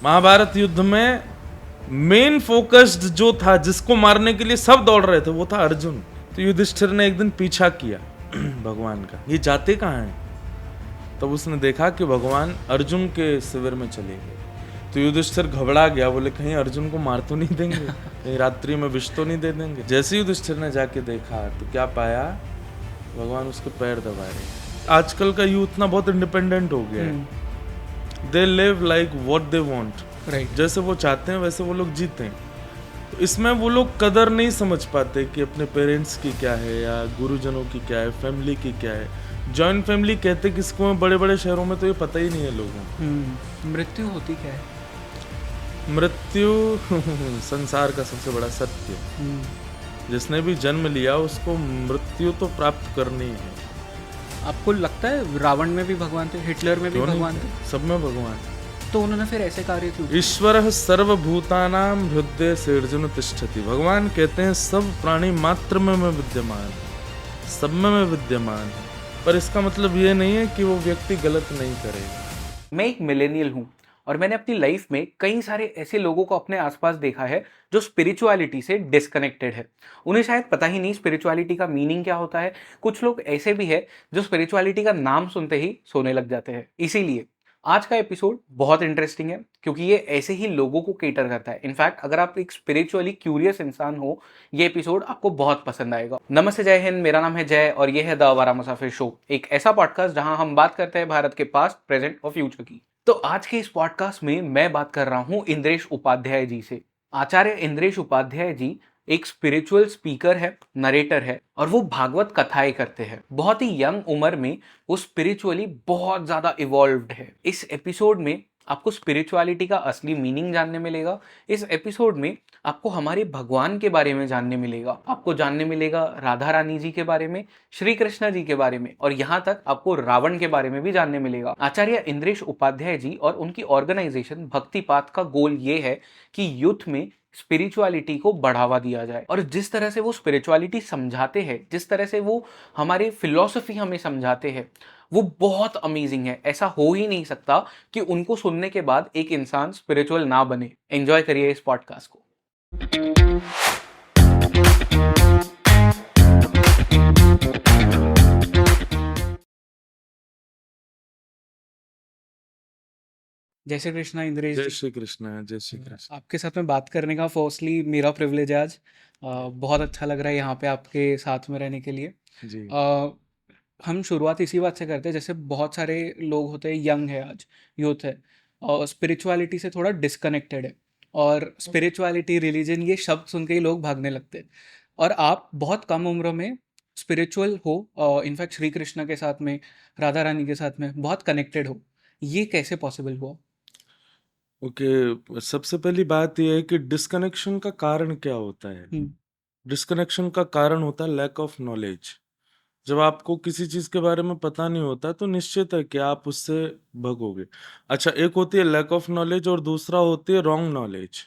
महाभारत युद्ध में main focused जो था, जिसको मारने के लिए सब दौड़ रहे थे, वो था अर्जुन। तो युधिष्ठिर ने एक दिन पीछा किया भगवान का, ये जाते कहाँ हैं? तब उसने देखा कि भगवान अर्जुन के शिविर में चले गए। तो युधिष्ठिर घबरा गया, बोले कहीं अर्जुन को मार तो नहीं देंगे, कहीं रात्रि में विष तो नहीं दे देंगे। जैसे युधिष्ठिर ने जाके देखा तो क्या पाया? भगवान उसके पैर दबा रहे। आजकल का यूथ ना बहुत इंडिपेंडेंट हो गया है। They live like what they want, right. जैसे वो चाहते हैं वैसे वो लोग जीते हैं। तो इसमें वो लोग कदर नहीं समझ पाते कि अपने पेरेंट्स की क्या है, या गुरुजनों की क्या है, फैमिली की क्या है। जॉइंट फैमिली कहते किसको है? बड़े बड़े शहरों में तो ये पता ही नहीं है लोगों को। मृत्यु होती क्या है? मृत्यु संसार का सबसे बड़ा सत्य। जिसने भी जन्म लिया उसको मृत्यु तो प्राप्त करनी है। आपको लगता है रावण में भी भगवान थे, हिटलर में भी भगवान थे, सब में भगवान? तो उन्होंने फिर ऐसे कार्य क्यों? ईश्वरः सर्वभूतानां हृदय सेर्जुन तिष्ठति। भगवान कहते हैं सब प्राणी मात्र में मैं विद्यमान है, सब में मैं विद्यमान है। पर इसका मतलब ये नहीं है कि वो व्यक्ति गलत नहीं करेगा। मैं एक मिलेनियल हूँ और मैंने अपनी लाइफ में कई सारे ऐसे लोगों को अपने आसपास देखा है जो स्पिरिचुअलिटी से डिस्कनेक्टेड है। उन्हें शायद पता ही नहीं स्पिरिचुअलिटी का मीनिंग क्या होता है। कुछ लोग ऐसे भी है जो स्पिरिचुअलिटी का नाम सुनते ही सोने लग जाते हैं। इसीलिए आज का एपिसोड बहुत इंटरेस्टिंग है क्योंकि ये ऐसे ही लोगों को केटर करता है। इनफैक्ट अगर आप एक स्पिरिचुअली क्यूरियस इंसान हो, ये एपिसोड आपको बहुत पसंद आएगा। नमस्ते, जय हिंद। मेरा नाम है जय और ये है द आवारा मुसाफिर शो, एक ऐसा पॉडकास्ट जहां हम बात करते हैं भारत के पास्ट, प्रेजेंट और फ्यूचर की। तो आज के इस पॉडकास्ट में मैं बात कर रहा हूं इंद्रेश उपाध्याय जी से। आचार्य इंद्रेश उपाध्याय जी एक स्पिरिचुअल स्पीकर है, नरेटर है और वो भागवत कथाएं करते हैं। बहुत ही यंग उम्र में वो स्पिरिचुअली बहुत ज्यादा इवॉल्व्ड है। इस एपिसोड में आपको स्पिरिचुअलिटी का असली मीनिंग जानने मिलेगा। इस एपिसोड में आपको हमारे भगवान के बारे में जानने मिलेगा। आपको जानने मिलेगा राधा रानी जी के बारे में, श्री कृष्ण जी के बारे में और यहाँ तक आपको रावण के बारे में भी जानने मिलेगा। आचार्य इंद्रेश उपाध्याय जी और उनकी ऑर्गेनाइजेशन भक्तिपात का गोल ये है कि यूथ में स्पिरिचुअलिटी को बढ़ावा दिया जाए। और जिस तरह से वो स्पिरिचुअलिटी समझाते हैं, जिस तरह से वो हमारे फिलॉसफी हमें समझाते हैं, वो बहुत अमेजिंग है। ऐसा हो ही नहीं सकता कि उनको सुनने के बाद एक इंसान स्पिरिचुअल ना बने। एंजॉय करिए इस पॉडकास्ट को। जय श्री कृष्ण इंद्रेश जय जी। श्री कृष्ण, जय श्री कृष्ण। आपके साथ में बात करने का फर्स्टली मेरा प्रिविलेज है आज। बहुत अच्छा लग रहा है यहाँ पे आपके साथ में रहने के लिए जी। हम शुरुआत इसी बात से करते हैं, जैसे बहुत सारे लोग होते हैं, यंग है आज, यूथ है और स्पिरिचुअलिटी से थोड़ा डिस्कनेक्टेड है और स्पिरिचुअलिटी, रिलीजन, ये शब्द सुन के ही लोग भागने लगते हैं। और आप बहुत कम उम्र में स्पिरिचुअल हो, इनफैक्ट श्री कृष्ण के साथ में, राधा रानी के साथ में बहुत कनेक्टेड हो। ये कैसे पॉसिबल हुआ? ओके, सबसे पहली बात यह है कि डिस्कनेक्शन का कारण क्या होता है। डिस्कनेक्शन का कारण होता है लैक ऑफ नॉलेज। जब आपको किसी चीज के बारे में पता नहीं होता तो निश्चित है कि आप उससे भगोगे। अच्छा, एक होती है लैक ऑफ नॉलेज और दूसरा होती है रॉन्ग नॉलेज।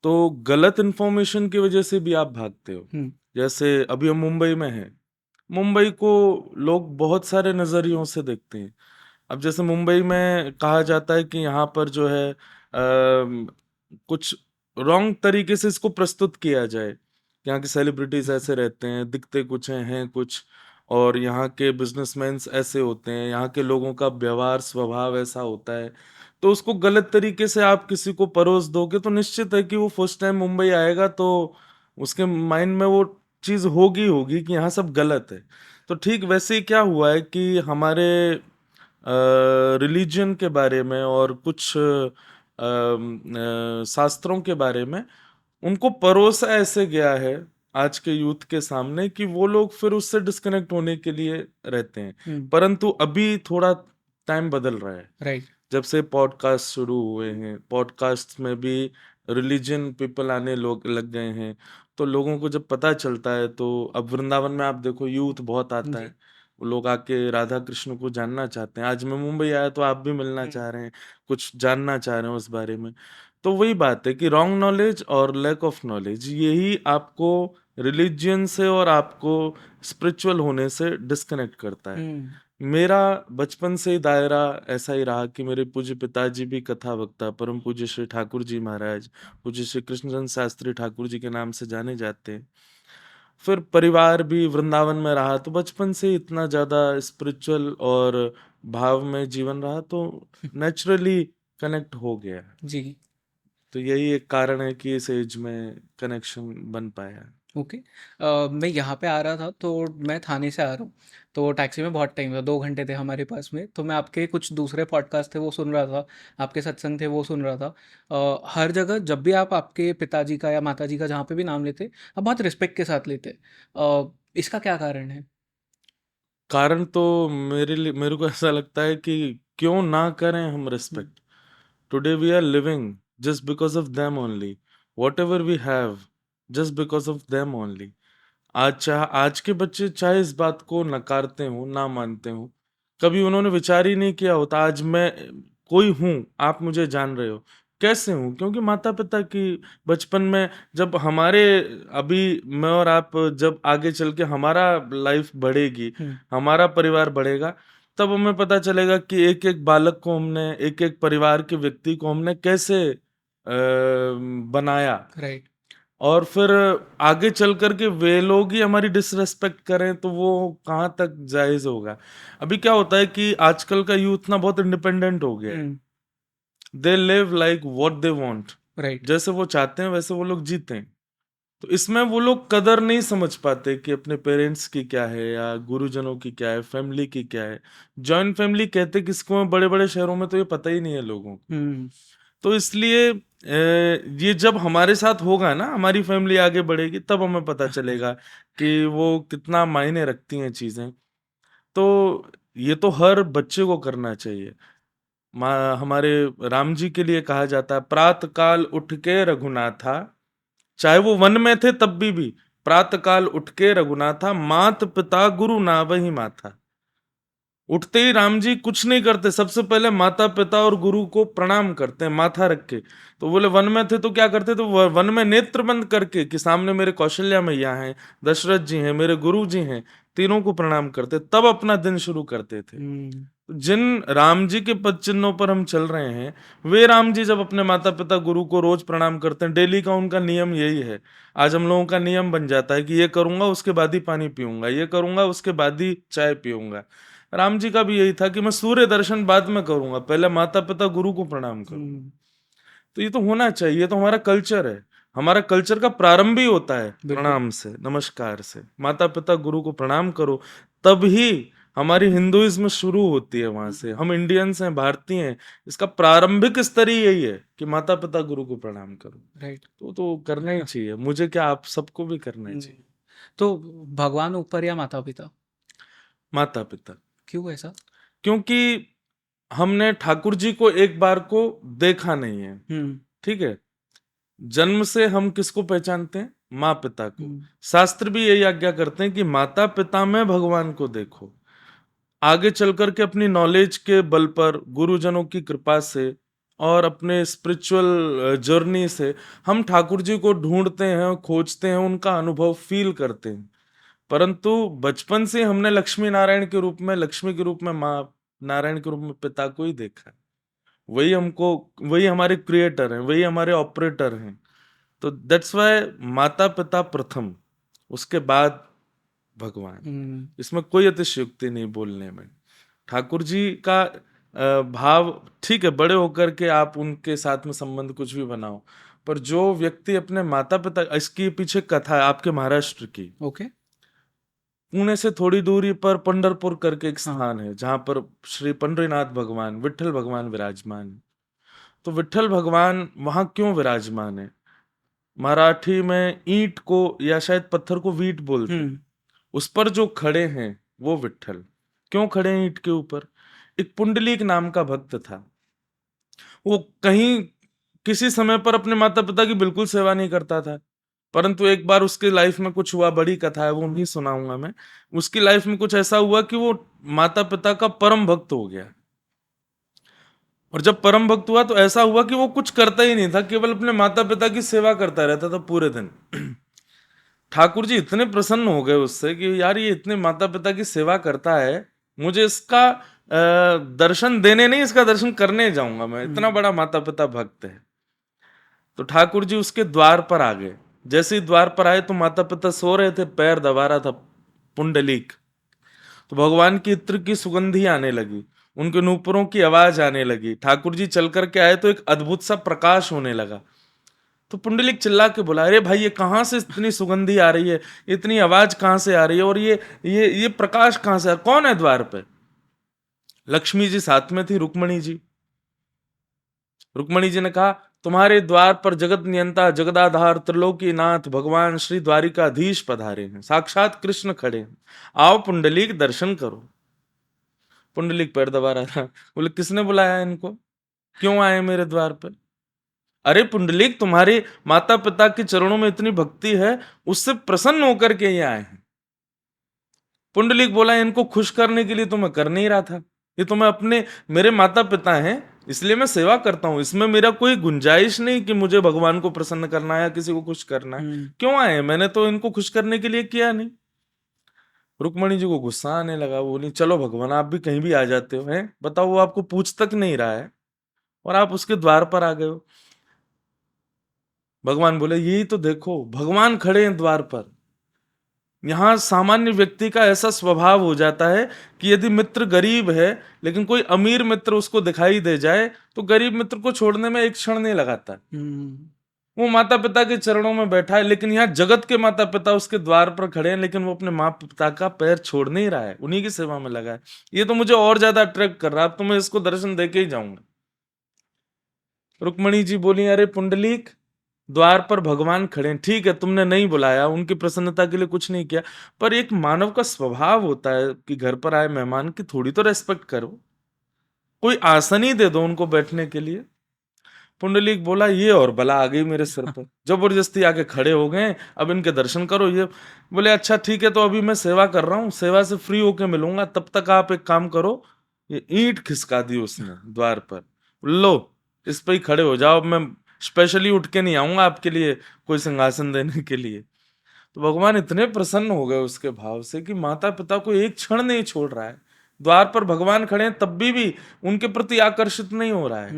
तो गलत इंफॉर्मेशन की वजह से भी आप भागते हो। जैसे अभी हम मुंबई में हैं, मुंबई को लोग बहुत सारे नजरियों से देखते हैं। अब जैसे मुंबई में कहा जाता है कि यहाँ पर जो है कुछ रॉन्ग तरीके से इसको प्रस्तुत किया जाए। यहाँ के सेलिब्रिटीज ऐसे रहते हैं, दिखते कुछ हैं कुछ, और यहाँ के बिजनेसमैन ऐसे होते हैं, यहाँ के लोगों का व्यवहार स्वभाव ऐसा होता है। तो उसको गलत तरीके से आप किसी को परोस दोगे तो निश्चित है कि वो फर्स्ट टाइम मुंबई आएगा तो उसके माइंड में वो चीज होगी होगी कि यहाँ सब गलत है। तो ठीक वैसे ही क्या हुआ है कि हमारे रिलीजन के बारे में और कुछ शास्त्रों के बारे में उनको परोसा ऐसे गया है आज के यूथ के सामने कि वो लोग फिर उससे डिस्कनेक्ट होने के लिए रहते हैं। परंतु अभी थोड़ा टाइम बदल रहा है, राइट। जब से पॉडकास्ट शुरू हुए हैं, पॉडकास्ट में भी रिलीजन पीपल आने लोग लग गए हैं। तो लोगों को जब पता चलता है तो अब वृंदावन में आप देखो यूथ बहुत आता है, वो लोग आके राधा कृष्ण को जानना चाहते हैं। आज मैं मुंबई आया तो आप भी मिलना चाह रहे हैं, कुछ जानना चाह रहे हैं उस बारे में। तो वही बात है कि रॉन्ग नॉलेज और लैक ऑफ नॉलेज यही आपको रिलीजियन से और आपको स्पिरिचुअल होने से डिस्कनेक्ट करता है। मेरा बचपन से ही दायरा ऐसा ही रहा कि मेरे पूज्य पिताजी भी कथा वक्ता परम पूज्य श्री ठाकुर जी महाराज, पूज्य श्री कृष्णचंद्र शास्त्री ठाकुर जी के नाम से जाने जाते हैं। फिर परिवार भी वृंदावन में रहा, तो बचपन से इतना ज्यादा स्पिरिचुअल और भाव में जीवन रहा, तो नेचुरली कनेक्ट हो गया। जी। तो यही एक कारण है कि इस एज में कनेक्शन बन पाया। ओके। मैं यहाँ पे आ रहा था, तो मैं थाने से आ रहा हूँ, तो टैक्सी में बहुत टाइम था, 2 घंटे थे हमारे पास में, तो मैं आपके कुछ दूसरे पॉडकास्ट थे वो सुन रहा था, आपके सत्संग थे वो सुन रहा था। हर जगह जब भी आप आपके पिताजी का या माताजी का जहाँ पे भी नाम लेते, आप बहुत रिस्पेक्ट के साथ लेते। इसका क्या कारण है? कारण तो मेरे को ऐसा लगता है कि क्यों ना करें हम respect. Today we are living just because of them only, whatever we have just because of them only. आज के बच्चे चाहे इस बात को नकारते हो ना मानते हो, कभी उन्होंने विचार ही नहीं किया होता आज मैं कोई हूं, आप मुझे जान रहे हो कैसे हूं, क्योंकि माता पिता की बचपन में जब हमारे, अभी मैं और आप जब आगे चल के हमारा लाइफ बढ़ेगी, हमारा परिवार बढ़ेगा, तब हमें पता चलेगा कि एक एक बालक को हमने, एक एक परिवार के व्यक्ति को हमने कैसे बनाया। राइट। और फिर आगे चल करके वे लोग ही हमारी डिसरेस्पेक्ट करें तो वो कहाँ तक जायज होगा। अभी क्या होता है कि आजकल का यूथ ना बहुत इंडिपेंडेंट हो गया है। They live like what they want, right. जैसे वो चाहते हैं वैसे वो लोग जीते हैं। तो इसमें वो लोग कदर नहीं समझ पाते कि अपने पेरेंट्स की क्या है या गुरुजनों की क्या है, फैमिली की क्या है। जॉइंट फैमिली कहते किसको है, बड़े बड़े शहरों में तो ये पता ही नहीं है लोगों को। तो इसलिए ये जब हमारे साथ होगा ना, हमारी फैमिली आगे बढ़ेगी, तब हमें पता चलेगा कि वो कितना मायने रखती हैं चीजें। तो ये तो हर बच्चे को करना चाहिए। हमारे राम जी के लिए कहा जाता है, प्रातः काल उठ के रघुनाथा, चाहे वो वन में थे तब भी प्रातः काल उठ के रघुनाथा, मात पिता गुरु ना वही माथा। उठते ही राम जी कुछ नहीं करते, सबसे पहले माता पिता और गुरु को प्रणाम करते हैं माथा रख के। तो बोले वन में थे तो क्या करते, तो वन में नेत्र बंद करके कि सामने मेरे कौशल्या मैया हैं, दशरथ जी हैं, मेरे गुरु जी हैं, तीनों को प्रणाम करते, तब अपना दिन शुरू करते थे। जिन राम जी के पद चिन्हों पर हम चल रहे हैं, वे राम जी जब अपने माता पिता गुरु को रोज प्रणाम करते हैं, डेली का उनका नियम यही है। आज हम लोगों का नियम बन जाता है कि ये करूंगा उसके बाद ही पानी पीऊंगा, ये करूंगा उसके बाद ही चाय पीऊंगा। राम जी का भी यही था कि मैं सूर्य दर्शन बाद में करूंगा, पहले माता पिता गुरु को प्रणाम करूंगा। तो ये तो होना चाहिए, ये तो हमारा कल्चर है। हमारा कल्चर का प्रारंभ ही होता है प्रणाम से, नमस्कार से। माता पिता गुरु को प्रणाम करो, तब ही हमारी हिंदुइज्म शुरू होती है। वहां से हम इंडियंस हैं, भारतीय हैं, इसका प्रारंभिक स्तर ही यही है कि माता पिता गुरु को प्रणाम करो। राइट। तो करना ही चाहिए, मुझे क्या आप सबको भी करना ही चाहिए। तो भगवान ऊपर या माता पिता? माता पिता। क्यों ऐसा? क्योंकि हमने ठाकुर जी को एक बार को देखा नहीं है, ठीक है। जन्म से हम किसको पहचानते हैं, माँ पिता को। शास्त्र भी यही आज्ञा करते हैं कि माता पिता में भगवान को देखो। आगे चल करके अपनी नॉलेज के बल पर, गुरुजनों की कृपा से और अपने स्पिरिचुअल जर्नी से हम ठाकुर जी को ढूंढते हैं, खोजते हैं, उनका अनुभव फील करते हैं। परंतु बचपन से हमने लक्ष्मी नारायण के रूप में, लक्ष्मी के रूप में माँ, नारायण के रूप में पिता को ही देखा है। वही हमको, वही हमारे क्रिएटर हैं, वही हमारे ऑपरेटर हैं। तो दैट्स वाई माता पिता प्रथम, उसके बाद भगवान। इसमें कोई अतिशयोक्ति नहीं बोलने में। ठाकुर जी का भाव ठीक है, बड़े होकर के आप उनके साथ में संबंध कुछ भी बनाओ, पर जो व्यक्ति अपने माता पिता, इसकी पीछे कथा है आपके महाराष्ट्र की। ओके। पुणे से थोड़ी दूरी पर पंढरपुर करके एक स्थान है, जहां पर श्री पंडरीनाथ भगवान, विठल भगवान विराजमान है। तो विठल भगवान वहां क्यों विराजमान है? मराठी में ईंट को या शायद पत्थर को वीट बोलते हैं, उस पर जो खड़े हैं वो विठल। क्यों खड़े हैं ईंट के ऊपर? एक पुंडलीक नाम का भक्त था, वो कहीं किसी समय पर अपने माता पिता की बिल्कुल सेवा नहीं करता था, परंतु एक बार उसके लाइफ में कुछ हुआ, बड़ी कथा है वो नहीं सुनाऊंगा मैं। उसकी लाइफ में कुछ ऐसा हुआ कि वो माता पिता का परम भक्त हो गया। और जब परम भक्त हुआ तो ऐसा हुआ कि वो कुछ करता ही नहीं था, केवल अपने माता पिता की सेवा करता रहता था पूरे दिन। ठाकुर जी इतने प्रसन्न हो गए उससे कि यार ये इतने माता पिता की सेवा करता है, मुझे इसका दर्शन देने नहीं, इसका दर्शन करने जाऊंगा मैं, इतना बड़ा माता पिता भक्त है। तो ठाकुर जी उसके द्वार पर आ गए। जैसे ही द्वार पर आए तो माता पिता सो रहे थे, पैर दबा रहा था पुंडलीक। तो भगवान की इत्र की सुगंधी आने लगी, उनके नूपुरों की आवाज आने लगी। ठाकुर जी चल करके आए तो एक अद्भुत सा प्रकाश होने लगा। तो पुंडलिक चिल्ला के बोला, अरे भाई ये कहाँ से इतनी सुगंधी आ रही है, इतनी आवाज कहाँ से आ रही है, और ये प्रकाश कहाँ से कौन है द्वार पे? लक्ष्मी जी साथ में थी, रुक्मणी जी। रुक्मणी जी ने कहा, तुम्हारे द्वार पर जगत नियंता जगदाधार त्रिलोकीनाथ भगवान श्री द्वारिकाधीश पधारे हैं, साक्षात कृष्ण खड़े हैं, आओ पुंडलिक दर्शन करो। पुंडलिक पैर दबा रहा था, बोले किसने बुलाया इनको, क्यों आए मेरे द्वार पर? अरे पुंडलिक, तुम्हारे माता पिता के चरणों में इतनी भक्ति है, उससे प्रसन्न होकर के ये आए हैं। पुंडलिक बोला, इनको खुश करने के लिए तो मैं कर नहीं रहा था, ये तो मैं अपने, मेरे माता पिता हैं इसलिए मैं सेवा करता हूं, इसमें मेरा कोई गुंजाइश नहीं कि मुझे भगवान को प्रसन्न करना है या किसी को खुश करना है। क्यों आए? मैंने तो इनको खुश करने के लिए किया नहीं। रुक्मणी जी को गुस्सा आने लगा, वो बोली, चलो भगवान आप भी कहीं भी आ जाते हो, हैं बताओ, वो आपको पूछ तक नहीं रहा है और आप उसके द्वार पर आ गए हो। भगवान बोले, यही तो देखो, भगवान खड़े हैं द्वार पर। यहां सामान्य व्यक्ति का ऐसा स्वभाव हो जाता है कि यदि मित्र गरीब है लेकिन कोई अमीर मित्र उसको दिखाई दे जाए तो गरीब मित्र को छोड़ने में एक क्षण नहीं लगाता। वो माता पिता के चरणों में बैठा है, लेकिन यहाँ जगत के माता पिता उसके द्वार पर खड़े हैं, लेकिन वो अपने माँ पिता का पैर छोड़ नहीं रहा है, उन्हीं की सेवा में लगा है। ये तो मुझे और ज्यादा अट्रैक्ट कर रहा है, अब तो मैं इसको दर्शन देके ही जाऊंगा। रुक्मणी जी बोली, अरे पुंडलीक, द्वार पर भगवान खड़े हैं, ठीक है तुमने नहीं बुलाया, उनकी प्रसन्नता के लिए कुछ नहीं किया, पर एक मानव का स्वभाव होता है कि घर पर आए मेहमान की थोड़ी तो रेस्पेक्ट करो, कोई आसन ही दे दो उनको बैठने के लिए। पुंडलीक बोला, ये और बला आ गई मेरे सिर पर, जबरदस्ती आके खड़े हो गए, अब इनके दर्शन करो। ये बोले, अच्छा ठीक है, तो अभी मैं सेवा कर रहा हूँ, सेवा से फ्री होके मिलूंगा, तब तक आप एक काम करो। ये ईंट खिसका दी उसने द्वार पर, लो इस पे ही खड़े हो जाओ, मैं स्पेशली उठ के नहीं आऊंगा आपके लिए कोई सिंहासन देने के लिए। तो भगवान इतने प्रसन्न हो गए उसके भाव से कि माता पिता को एक क्षण नहीं छोड़ रहा है, द्वार पर भगवान खड़े हैं तब भी उनके प्रति आकर्षित नहीं हो रहा है।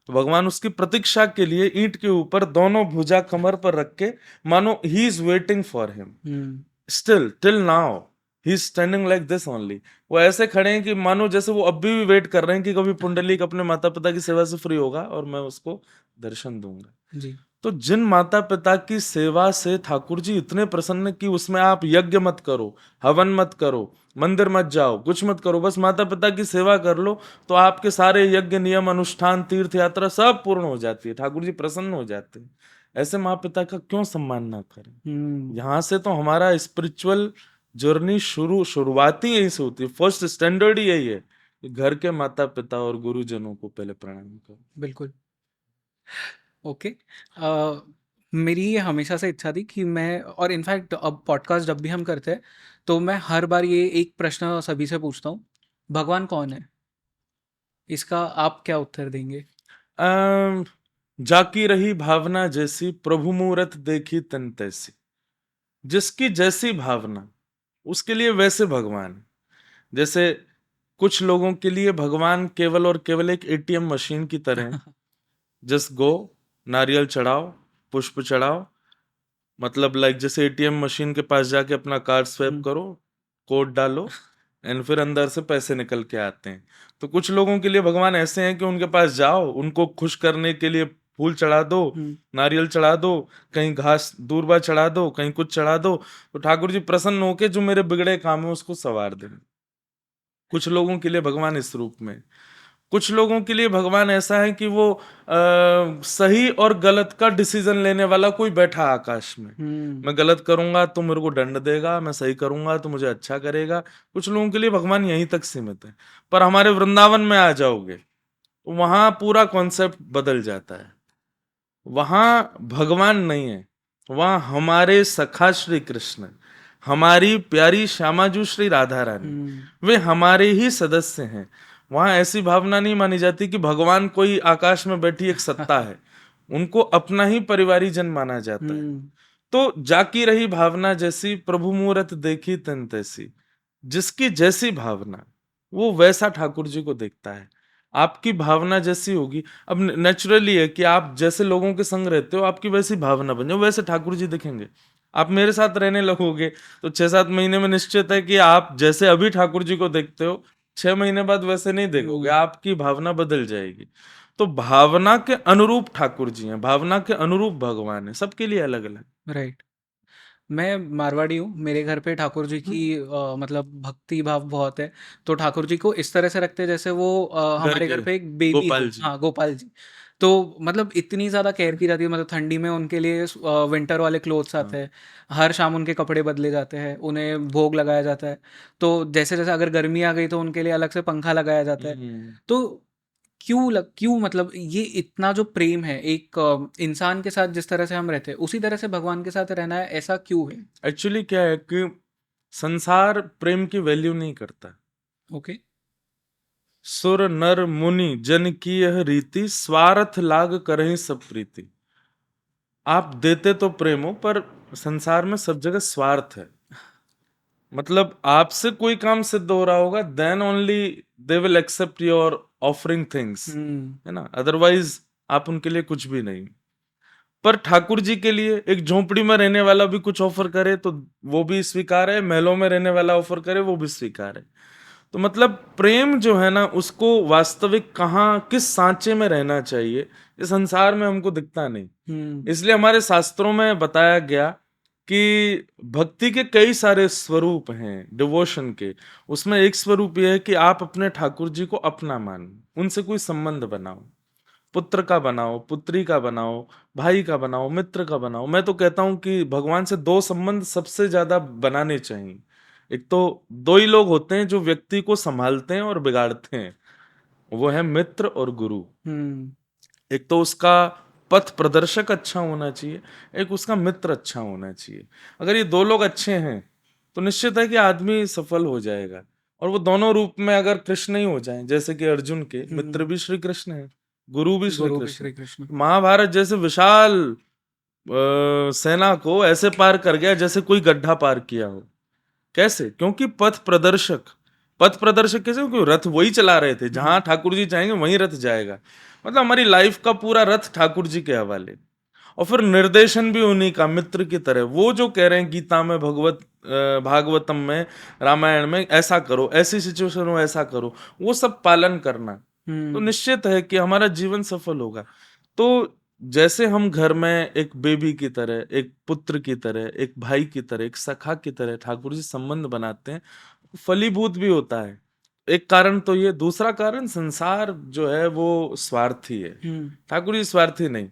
तो भगवान उसकी प्रतीक्षा के लिए ईंट के ऊपर दोनों भुजा कमर पर रख के, मानो he is waiting for him, still till now he is standing like this only. वो ऐसे खड़े हैं कि मानो जैसे वो अब भी वेट कर रहे हैं कि कभी पुंडलीक अपने माता पिता की सेवा से फ्री होगा और मैं उसको दर्शन दूंगा जी। तो जिन माता पिता की सेवा से ठाकुर जी इतने प्रसन्न कि उसमें आप यज्ञ मत करो, हवन मत करो, मंदिर मत जाओ, कुछ मत करो, बस माता पिता की सेवा कर लो, तो आपके सारे यज्ञ नियम अनुष्ठान तीर्थ यात्रा सब पूर्ण हो जाती है, ठाकुर जी प्रसन्न हो जाते हैं। ऐसे माँ पिता का क्यों सम्मान ना करें? यहाँ से तो हमारा स्पिरिचुअल जर्नी शुरुआती यही से होती है, फर्स्ट स्टैंडर्ड ही यही है कि घर के माता पिता और गुरुजनों को पहले प्रणाम करो। बिल्कुल। ओके। मेरी ये हमेशा से इच्छा थी कि मैं, और इनफैक्ट अब पॉडकास्ट जब भी हम करते हैं तो मैं हर बार ये एक प्रश्न सभी से पूछता हूँ, भगवान कौन है? इसका आप क्या उत्तर देंगे? जाकी रही भावना जैसी, प्रभु मूरत देखी तन तैसी। जिसकी जैसी भावना उसके लिए वैसे भगवान। जैसे कुछ लोगों के लिए भगवान केवल और केवल एक एटीएम मशीन की तरह है। जस्ट गो, नारियल चढ़ाओ, पुष्प चढ़ाओ, मतलब लाइक जैसे एटीएम मशीन के पास जाके अपना कार्ड स्वैप करो, कोड डालो एंड फिर अंदर से पैसे निकल के आते हैं। तो कुछ लोगों के लिए भगवान ऐसे हैं कि उनके पास जाओ, उनको खुश करने के लिए फूल चढ़ा दो, नारियल चढ़ा दो, कहीं घास दूर्वा चढ़ा दो, कहीं कुछ चढ़ा दो, तो ठाकुर जी प्रसन्न होके जो मेरे बिगड़े काम है उसको संवार दें। कुछ लोगों के लिए भगवान इस रूप में, कुछ लोगों के लिए भगवान ऐसा है कि वो सही और गलत का डिसीजन लेने वाला कोई बैठा आकाश में। मैं गलत करूंगा तो मेरे को दंड देगा, मैं सही करूंगा तो मुझे अच्छा करेगा। कुछ लोगों के लिए भगवान यहीं तक सीमित है। पर हमारे वृंदावन में आ जाओगे वहां पूरा कॉन्सेप्ट बदल जाता है। वहां भगवान नहीं है, वहां हमारे सखा श्री कृष्ण, हमारी प्यारी श्यामाजू श्री राधा रानी, वे हमारे ही सदस्य हैं। वहां ऐसी भावना नहीं मानी जाती कि भगवान कोई आकाश में बैठी एक सत्ता है, उनको अपना ही परिवारी जन माना जाता है। तो जाकी रही भावना जैसी, प्रभु मूरत देखी तन तैसी। जिसकी जैसी भावना वो वैसा ठाकुर जी को देखता है। आपकी भावना जैसी होगी, अब नेचुरली है कि आप जैसे लोगों के संग रहते हो आपकी वैसी भावना बन जाए, वैसे ठाकुर जी दिखेंगे। आप मेरे साथ रहने लगोगे तो 6-7 महीने में निश्चित है कि आप जैसे अभी ठाकुर जी को देखते हो 6 महीने बाद वैसे नहीं देखोगे, आपकी भावना बदल जाएगी। तो भावना के अनुरूप ठाकुर जी हैं, भावना के अनुरूप भगवान है, सबके लिए अलग अलग। राइट। मैं मारवाड़ी हूँ, मेरे घर पे ठाकुर जी की मतलब भक्ति भाव बहुत है। तो ठाकुर जी को इस तरह से रखते हैं जैसे वो घर हमारे के घर पे एक बेबी गोपाल हो। जी। हाँ, गोपाल जी। तो मतलब इतनी ज़्यादा केयर की जाती है, मतलब ठंडी में उनके लिए विंटर वाले क्लोथ्स हाँ। आते हैं, हर शाम उनके कपड़े बदले जाते हैं, उन्हें भोग लगाया जाता है। तो जैसे जैसे अगर गर्मी आ गई तो उनके लिए अलग से पंखा लगाया जाता है। हम्म। तो क्यों मतलब ये इतना जो प्रेम है एक इंसान के साथ जिस तरह से हम रहते हैं उसी तरह से भगवान के साथ रहना है, ऐसा क्यों है? एक्चुअली क्या है कि संसार प्रेम की वैल्यू नहीं करता। ओके। सुर नर मुनि जन की यह रीति, स्वार्थ लाग करहि सब प्रीति। आप देते तो प्रेम हो, पर संसार में सब जगह स्वार्थ है। मतलब आपसे कोई काम सिद्ध हो रहा होगा, then only they will accept your offering things, hmm. है ना, अदरवाइज आप उनके लिए कुछ भी नहीं। पर ठाकुर जी के लिए एक झोपड़ी में रहने वाला भी कुछ ऑफर करे तो वो भी स्वीकार है, महलों में रहने वाला ऑफर करे वो भी स्वीकार है। तो मतलब प्रेम जो है ना, उसको वास्तविक कहाँ किस सांचे में रहना चाहिए, इस संसार में हमको दिखता नहीं। हम्म। इसलिए हमारे शास्त्रों में बताया गया कि भक्ति के कई सारे स्वरूप हैं डिवोशन के। उसमें एक स्वरूप यह है कि आप अपने ठाकुर जी को अपना मानो, उनसे कोई संबंध बनाओ, पुत्र का बनाओ, पुत्री का बनाओ, भाई का बनाओ, मित्र का बनाओ। मैं तो कहता हूं कि भगवान से दो संबंध सबसे ज्यादा बनाने चाहिए। एक तो दो ही लोग होते हैं जो व्यक्ति को संभालते हैं और बिगाड़ते हैं, वो है मित्र और गुरु। हम्म। एक तो उसका पथ प्रदर्शक अच्छा होना चाहिए, एक उसका मित्र अच्छा होना चाहिए। अगर ये दो लोग अच्छे हैं तो निश्चित है कि आदमी सफल हो जाएगा। और वो दोनों रूप में अगर कृष्ण ही हो जाएं, जैसे कि अर्जुन के मित्र भी श्री कृष्ण है, गुरु भी श्री गुरु भी कृष्ण है। श्री कृष्ण। महाभारत जैसे विशाल सेना को ऐसे पार कर गया जैसे कोई गड्ढा पार किया हो। कैसे? क्योंकि पथ प्रदर्शक कैसे? क्योंकि रथ वही चला रहे थे, जहां ठाकुर जी चाहेंगे वहीं रथ जाएगा। मतलब हमारी लाइफ का पूरा रथ ठाकुर जी के हवाले। और फिर निर्देशन भी उन्हीं का, मित्र की तरह। वो जो कह रहे हैं गीता में, भागवतम में, रामायण में, ऐसा करो, ऐसी सिचुएशन हो ऐसा करो, वो सब पालन करना, तो हम्म। निश्चित है कि हमारा जीवन सफल होगा। तो जैसे हम घर में एक बेबी की तरह, एक पुत्र की तरह, एक भाई की तरह, एक सखा की तरह ठाकुर जी संबंध बनाते हैं, फलीभूत भी होता है। एक कारण तो ये, दूसरा कारण संसार जो है वो स्वार्थी है, हम्म। ठाकुर जी स्वार्थी नहीं।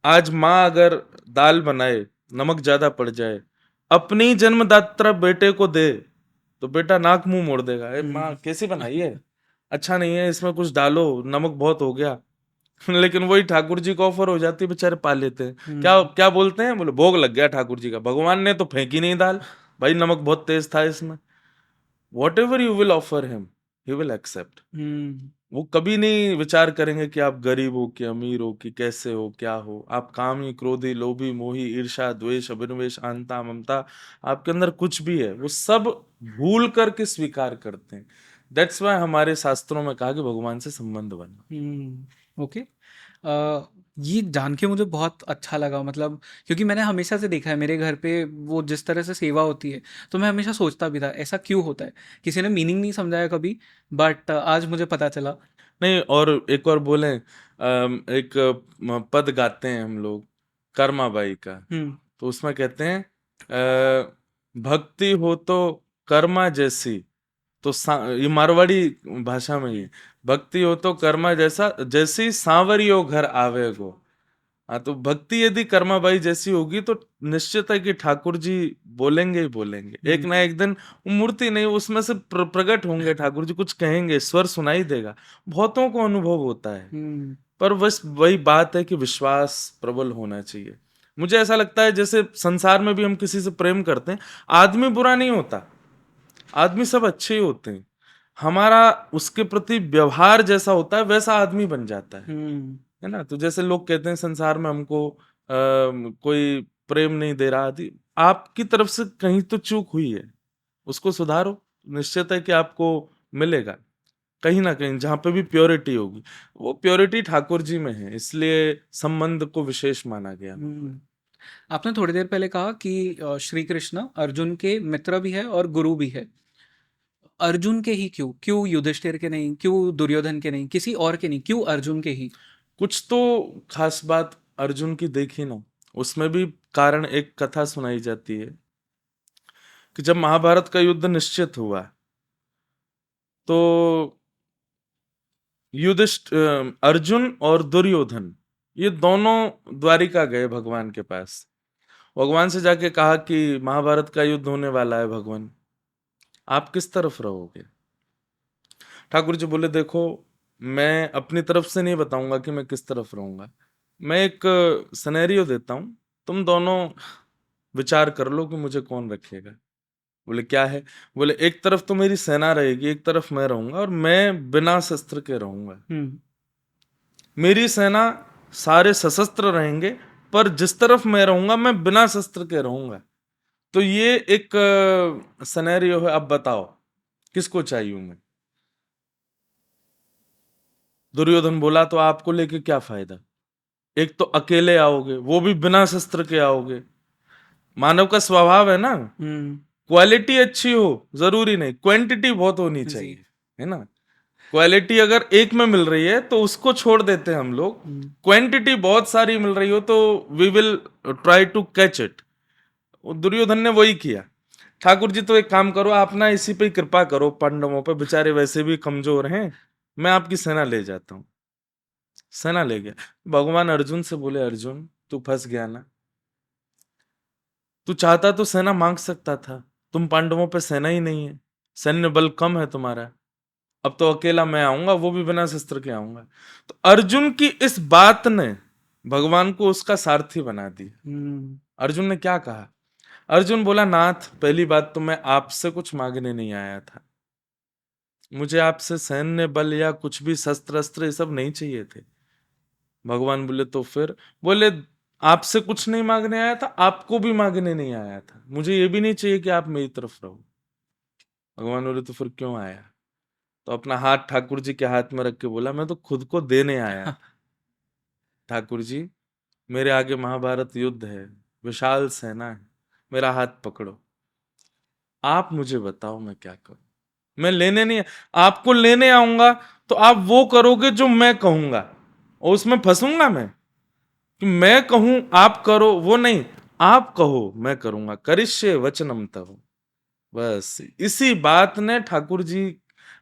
आज माँ अगर दाल बनाए, नमक ज्यादा पड़ जाए, अपनी जन्मदात्रा बेटे को दे तो बेटा नाक मुंह मोड़ देगा, ए माँ कैसी बनाई है, अच्छा नहीं है, इसमें कुछ डालो, नमक बहुत हो गया। लेकिन वही ठाकुर जी को ऑफर हो जाती है, बेचारे पा लेते हैं। क्या हम्म। क्या बोलते हैं? बोले भोग लग गया ठाकुर जी का, भगवान ने तो फेंकी नहीं दाल, भाई नमक बहुत तेज था इसमें। Whatever you will offer him, he will accept. Hmm. वो कभी नहीं विचार करेंगे कि आप गरीब हो कि अमीर हो कि कैसे हो क्या हो, आप कामी क्रोधी लोभी मोही ईर्षा द्वेष अभिनिवेश अहंता ममता, आपके अंदर कुछ भी है वो सब भूल करके स्वीकार करते हैं। दैट्स वाई हमारे शास्त्रों में कहा कि भगवान से संबंध बना। ओके। ये जान के मुझे बहुत अच्छा लगा, मतलब क्योंकि मैंने हमेशा से देखा है मेरे घर पे वो जिस तरह से सेवा होती है, तो मैं हमेशा सोचता भी था ऐसा क्यों होता है। किसी ने मीनिंग नहीं समझाया कभी, बट आज मुझे पता चला। नहीं, और एक और बोले, एक पद गाते हैं हम लोग कर्माबाई का, हम्म। तो उसमें कहते हैं भक्ति हो तो कर्मा जैसी, तो ये मारवाड़ी भाषा में ही, भक्ति हो तो कर्मा जैसा जैसी सांवरियो घर आवे गो। हाँ, तो भक्ति यदि कर्माबाई जैसी होगी तो निश्चित है कि ठाकुर जी बोलेंगे ही बोलेंगे, एक ना एक दिन। वो मूर्ति नहीं, उसमें से प्रकट होंगे ठाकुर जी, कुछ कहेंगे, स्वर सुनाई देगा, बहुतों को अनुभव होता है। हम्म। पर बस वही बात है कि विश्वास प्रबल होना चाहिए। मुझे ऐसा लगता है जैसे संसार में भी हम किसी से प्रेम करते हैं, आदमी बुरा नहीं होता, आदमी सब अच्छे ही होते हैं, हमारा उसके प्रति व्यवहार जैसा होता है वैसा आदमी बन जाता हम्म। है ना। तो जैसे लोग कहते हैं संसार में हमको कोई प्रेम नहीं दे रहा आदि, आपकी तरफ से कहीं तो चूक हुई है। उसको सुधारो, निश्चित है कि आपको मिलेगा कहीं ना कहीं, जहां पे भी प्योरिटी होगी। वो प्योरिटी ठाकुर जी में है, इसलिए संबंध को विशेष माना गया। आपने थोड़ी देर पहले कहा कि श्री कृष्ण अर्जुन के मित्र भी है और गुरु भी है। अर्जुन के ही क्यों? क्यों युधिष्ठिर के नहीं? क्यों दुर्योधन के नहीं? किसी और के नहीं, क्यों अर्जुन के ही? कुछ तो खास बात अर्जुन की देखी ना, उसमें भी कारण, एक कथा सुनाई जाती है कि जब महाभारत का युद्ध निश्चित हुआ तो अर्जुन और दुर्योधन ये दोनों द्वारिका गए भगवान के पास। भगवान से जाके कहा कि महाभारत का युद्ध होने वाला है, भगवान आप किस तरफ रहोगे? ठाकुर जी बोले देखो, मैं अपनी तरफ से नहीं बताऊंगा कि मैं किस तरफ रहूंगा, मैं एक सिनेरियो देता हूं, तुम दोनों विचार कर लो कि मुझे कौन रखेगा। बोले क्या है? बोले एक तरफ तो मेरी सेना रहेगी, एक तरफ मैं रहूंगा, और मैं बिना शस्त्र के रहूंगा। मेरी सेना सारे सशस्त्र रहेंगे, पर जिस तरफ मैं रहूंगा मैं बिना शस्त्र के रहूंगा। तो ये एक सिनेरियो है, अब बताओ किसको चाहिए मैं? दुर्योधन बोला तो आपको लेके क्या फायदा, एक तो अकेले आओगे, वो भी बिना शस्त्र के आओगे। मानव का स्वभाव है ना, क्वालिटी अच्छी हो जरूरी नहीं, क्वांटिटी बहुत होनी चाहिए, है ना। क्वालिटी अगर एक में मिल रही है तो उसको छोड़ देते हैं हम लोग, क्वांटिटी बहुत सारी मिल रही हो तो we will try to catch it. Duryodhan ने वही किया। ठाकुर जी तो एक काम करो, आप ना इसी पे कृपा करो, पांडवों पे, बेचारे वैसे भी कमजोर हैं, मैं आपकी सेना ले जाता हूं। सेना ले गया। भगवान अर्जुन से बोले अर्जुन तू फंस गया ना, तू चाहता तो सेना मांग सकता था, तुम पांडवों पे सेना ही नहीं है, सैन्य बल कम है तुम्हारा, अब तो अकेला मैं आऊंगा, वो भी बिना शस्त्र के आऊंगा। तो अर्जुन की इस बात ने भगवान को उसका सारथी बना दिया। अर्जुन ने क्या कहा? अर्जुन बोला नाथ, पहली बात तो मैं आपसे कुछ मांगने नहीं आया था, मुझे आपसे सैन्य बल या कुछ भी शस्त्र अस्त्र ये सब नहीं चाहिए थे। भगवान बोले तो फिर? बोले आपसे कुछ नहीं मांगने आया था, आपको भी मांगने नहीं आया था, मुझे ये भी नहीं चाहिए कि आप मेरी तरफ रहो। भगवान बोले तो फिर क्यों आया? तो अपना हाथ ठाकुर जी के हाथ में रख के बोला मैं तो खुद को देने आया था। ठाकुर जी मेरे आगे महाभारत युद्ध है, विशाल सेना है, मेरा हाथ पकड़ो, आप मुझे बताओ मैं क्या करूं। मैं लेने नहीं, आपको लेने आऊंगा तो आप वो करोगे जो मैं कहूंगा, और उसमें फंसूंगा मैं कि मैं कहूं आप करो, वो नहीं, आप कहो मैं करूंगा, करिष्ये वचनम तव। बस इसी बात ने ठाकुर जी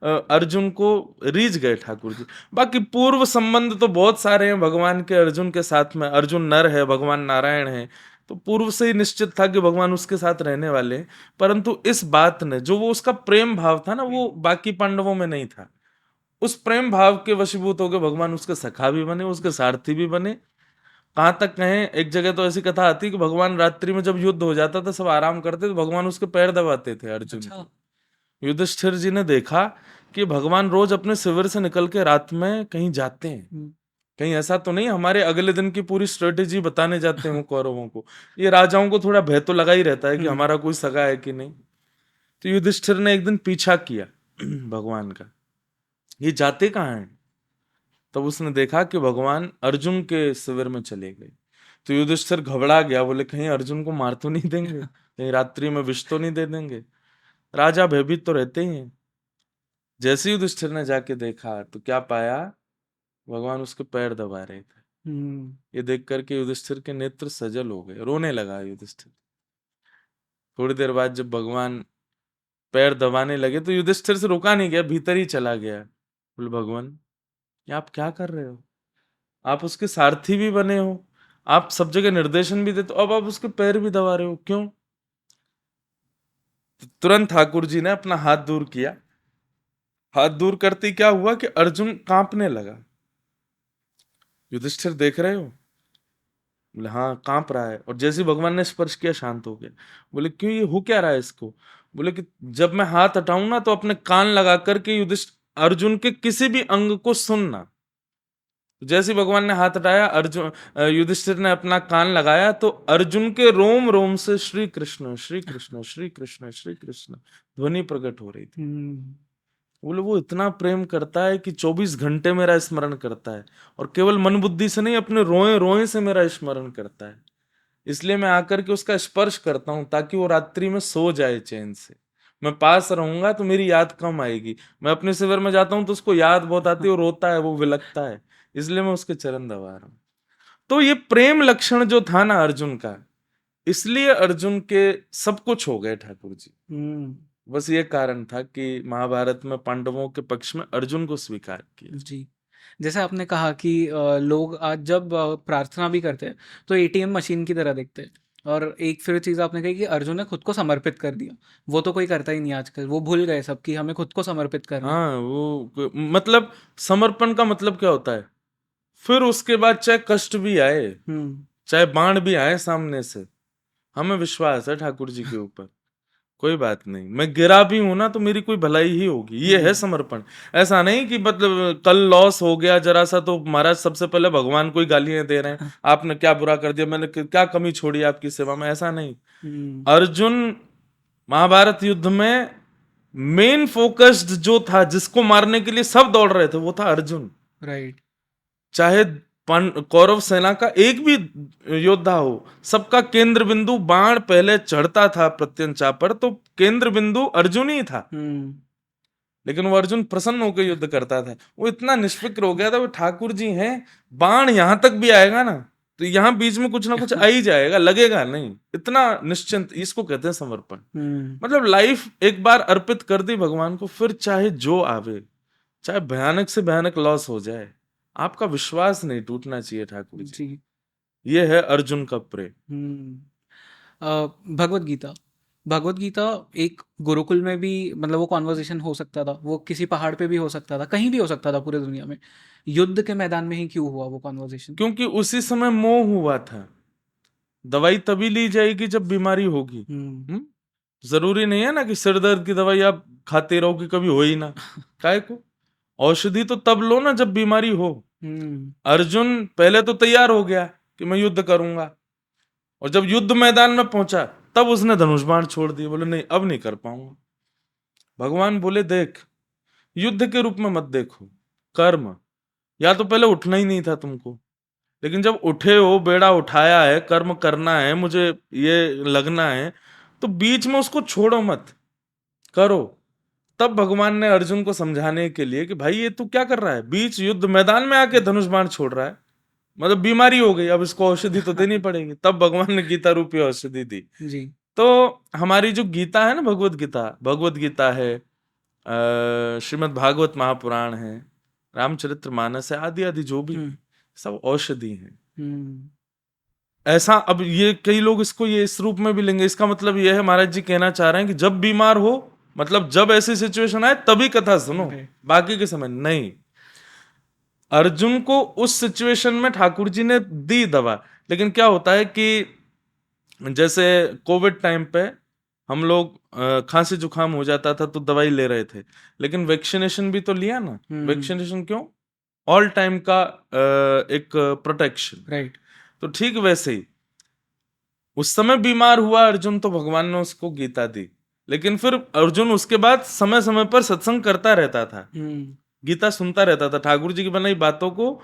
अर्जुन को रीझ गए ठाकुर जी। बाकी पूर्व संबंध तो बहुत सारे हैं भगवान के अर्जुन के साथ में, अर्जुन नर है, भगवान नारायण है, तो पूर्व से ही निश्चित था कि भगवान उसके साथ रहने वाले हैं। परंतु इस बात ने, जो वो उसका प्रेम भाव था ना, वो बाकी पांडवों में नहीं था। उस प्रेम भाव के वशीभूत होकर भगवान उसके सखा भी बने, उसके सारथी भी बने। कहां तक कहें, एक जगह तो ऐसी कथा आती कि भगवान रात्रि में जब युद्ध हो जाता था, सब आराम करते तो भगवान उसके पैर दबाते थे अर्जुन के। युधिष्ठिर जी ने देखा कि भगवान रोज अपने शिविर से निकल के रात में कहीं जाते हैं, कहीं ऐसा तो नहीं हमारे अगले दिन की पूरी स्ट्रेटेजी बताने जाते हैं कौरवों को। ये राजाओं को थोड़ा भय तो लगा ही रहता है कि हमारा कोई सगा है कि नहीं। तो युधिष्ठिर ने एक दिन पीछा किया भगवान का, ये जाते कहाँ हैं? तब उसने देखा कि भगवान अर्जुन के शिविर में चले गए। तो युधिष्ठिर घबरा गया, बोले कहीं अर्जुन को मार तो नहीं देंगे, कहीं रात्रि में विष तो नहीं दे देंगे। राजा भयभीत तो रहते ही हैं। जैसे ही युधिष्ठिर ने जाके देखा तो क्या पाया, भगवान उसके पैर दबा रहे थे। ये देख करके युधिष्ठिर के नेत्र सजल हो गए, रोने लगा युधिष्ठिर। थोड़ी देर बाद जब भगवान पैर दबाने लगे तो युधिष्ठिर से रुका नहीं गया, भीतर ही चला गया। बोले भगवान ये आप क्या कर रहे हो? आप उसके सारथी भी बने हो, आप सब जगह निर्देशन भी देते हो, अब आप उसके पैर भी दबा रहे हो, क्यों? तो तुरंत ठाकुर जी ने अपना हाथ दूर किया। हाथ दूर करते क्या हुआ कि अर्जुन कांपने लगा। युधिष्ठिर देख रहे हो? बोले हाँ कांप रहा है। और जैसे ही भगवान ने स्पर्श किया शांत हो गया। बोले क्यों, ये हो क्या रहा है इसको? बोले कि जब मैं हाथ हटाऊं ना तो अपने कान लगा करके युधिष्ठिर अर्जुन के किसी भी अंग को सुनना, जैसे ही भगवान ने हाथ हटाया, अर्जुन युधिष्ठिर ने अपना कान लगाया, तो अर्जुन के रोम रोम से श्री कृष्ण श्री कृष्ण श्री कृष्ण श्री कृष्ण ध्वनि प्रकट हो रही थी। बोले वो इतना प्रेम करता है कि 24 घंटे मेरा स्मरण करता है, और केवल मन बुद्धि से नहीं, अपने रोए रोए से मेरा स्मरण करता है। इसलिए मैं आकर के उसका स्पर्श करता हूं, ताकि वो रात्रि में सो जाए चैन से। मैं पास रहूंगा तो मेरी याद कम आएगी। मैं अपने शिविर में जाता हूं तो उसको याद बहुत आती है, वो रोता है, वो विलखता है, इसलिए मैं उसके चरण दबा रहा हूं। तो ये प्रेम लक्षण जो था ना अर्जुन का, इसलिए अर्जुन के सब कुछ हो गए ठाकुर जी। बस ये कारण था कि महाभारत में पांडवों के पक्ष में अर्जुन को स्वीकार किया। जी। जैसे आपने कहा कि लोग आज जब प्रार्थना भी करते हैं तो एटीएम मशीन की तरह देखते हैं, और एक फिर चीज़ आपने कही कि अर्जुन ने खुद को समर्पित कर दिया। वो तो कोई करता ही नहीं आजकल, वो भूल गए सब कि हमें खुद को समर्पित करना है। हाँ, वो मतलब समर्पण का मतलब क्या होता है? फिर उसके बाद चाहे कष्ट भी आए, चाहे बाण भी आए सामने से, हमें विश्वास है ठाकुर जी के ऊपर, कोई बात नहीं, मैं गिरा भी हूं ना तो मेरी कोई भलाई ही होगी। ये है समर्पण। ऐसा नहीं कि मतलब कल लॉस हो गया जरा सा तो महाराज सबसे पहले भगवान को ही गालियां दे रहे हैं, आपने क्या बुरा कर दिया, मैंने क्या कमी छोड़ी आपकी सेवा में, ऐसा नहीं। अर्जुन महाभारत युद्ध में मेन फोकस्ड जो था, जिसको मारने के लिए सब दौड़ रहे थे, वो था अर्जुन। राइट। चाहे कौरव सेना का एक भी योद्धा हो, सबका केंद्र बिंदु बाण पहले चढ़ता था प्रत्यंचा पर, तो केंद्र बिंदु अर्जुन ही था। लेकिन वो अर्जुन प्रसन्न होकर युद्ध करता था, वो इतना निष्फिक्र हो गया था, वो ठाकुर जी हैं, बाण यहां तक भी आएगा ना तो यहां बीच में कुछ ना कुछ आ ही जाएगा, लगेगा नहीं, इतना निश्चिंत। इसको कहते हैं समर्पण। मतलब लाइफ एक बार अर्पित कर दी भगवान को, फिर चाहे जो आवे, चाहे भयानक से भयानक लॉस हो जाए, आपका विश्वास नहीं टूटना चाहिए ठाकुर जी। ये है अर्जुन का प्रेम। भगवत गीता, भगवत गीता एक गुरुकुल में भी मतलब वो कॉन्वर्सेशन हो सकता था, वो किसी पहाड़ पे भी हो सकता था, कहीं भी हो सकता था पूरे दुनिया में। युद्ध के मैदान में ही क्यों हुआ वो कॉन्वर्सेशन? क्योंकि उसी समय मोह हुआ था। दवाई तभी ली जाएगी जब बीमारी होगी। जरूरी नहीं है ना कि सिर दर्द की दवाई आप खाते रहो कि कभी हो ही ना। काय को औषधि तो तब लो ना जब बीमारी हो। अर्जुन पहले तो तैयार हो गया कि मैं युद्ध करूंगा, और जब युद्ध मैदान में पहुंचा तब उसने धनुष बाण छोड़ दिए, बोले नहीं अब नहीं कर पाऊंगा। भगवान बोले देख, युद्ध के रूप में मत देखो, कर्म, या तो पहले उठना ही नहीं था तुमको, लेकिन जब उठे हो, बेड़ा उठाया है, कर्म करना है, मुझे ये लगना है, तो बीच में उसको छोड़ो मत, करो। तब भगवान ने अर्जुन को समझाने के लिए कि भाई ये तू क्या कर रहा है, बीच युद्ध मैदान में आके धनुष बाण छोड़ रहा है, मतलब बीमारी हो गई, अब इसको औषधि तो देनी पड़ेगी। तब भगवान ने गीता रूपी औषधि दी। जी। तो हमारी जो गीता है ना, भगवत गीता है, श्रीमद् भागवत महापुराण है, रामचरित्र मानस है, आदि आदि जो भी सब औषधि हैं। ऐसा अब ये कई लोग इसको ये इस रूप में भी लेंगे, इसका मतलब ये है महाराज जी कहना चाह रहे हैं कि जब बीमार हो, मतलब जब ऐसी सिचुएशन आए तभी कथा सुनो, बाकी के समय नहीं। अर्जुन को उस सिचुएशन में ठाकुर जी ने दी दवा, लेकिन क्या होता है कि जैसे कोविड टाइम पे हम लोग खांसी जुकाम हो जाता था तो दवाई ले रहे थे, लेकिन वैक्सीनेशन भी तो लिया ना। वैक्सीनेशन क्यों? ऑल टाइम का एक प्रोटेक्शन। राइट। तो ठीक वैसे ही उस समय बीमार हुआ अर्जुन, तो भगवान ने उसको गीता दी, लेकिन फिर अर्जुन उसके बाद समय समय पर सत्संग करता रहता था, गीता सुनता रहता था, ठाकुर जी की बनाई बातों को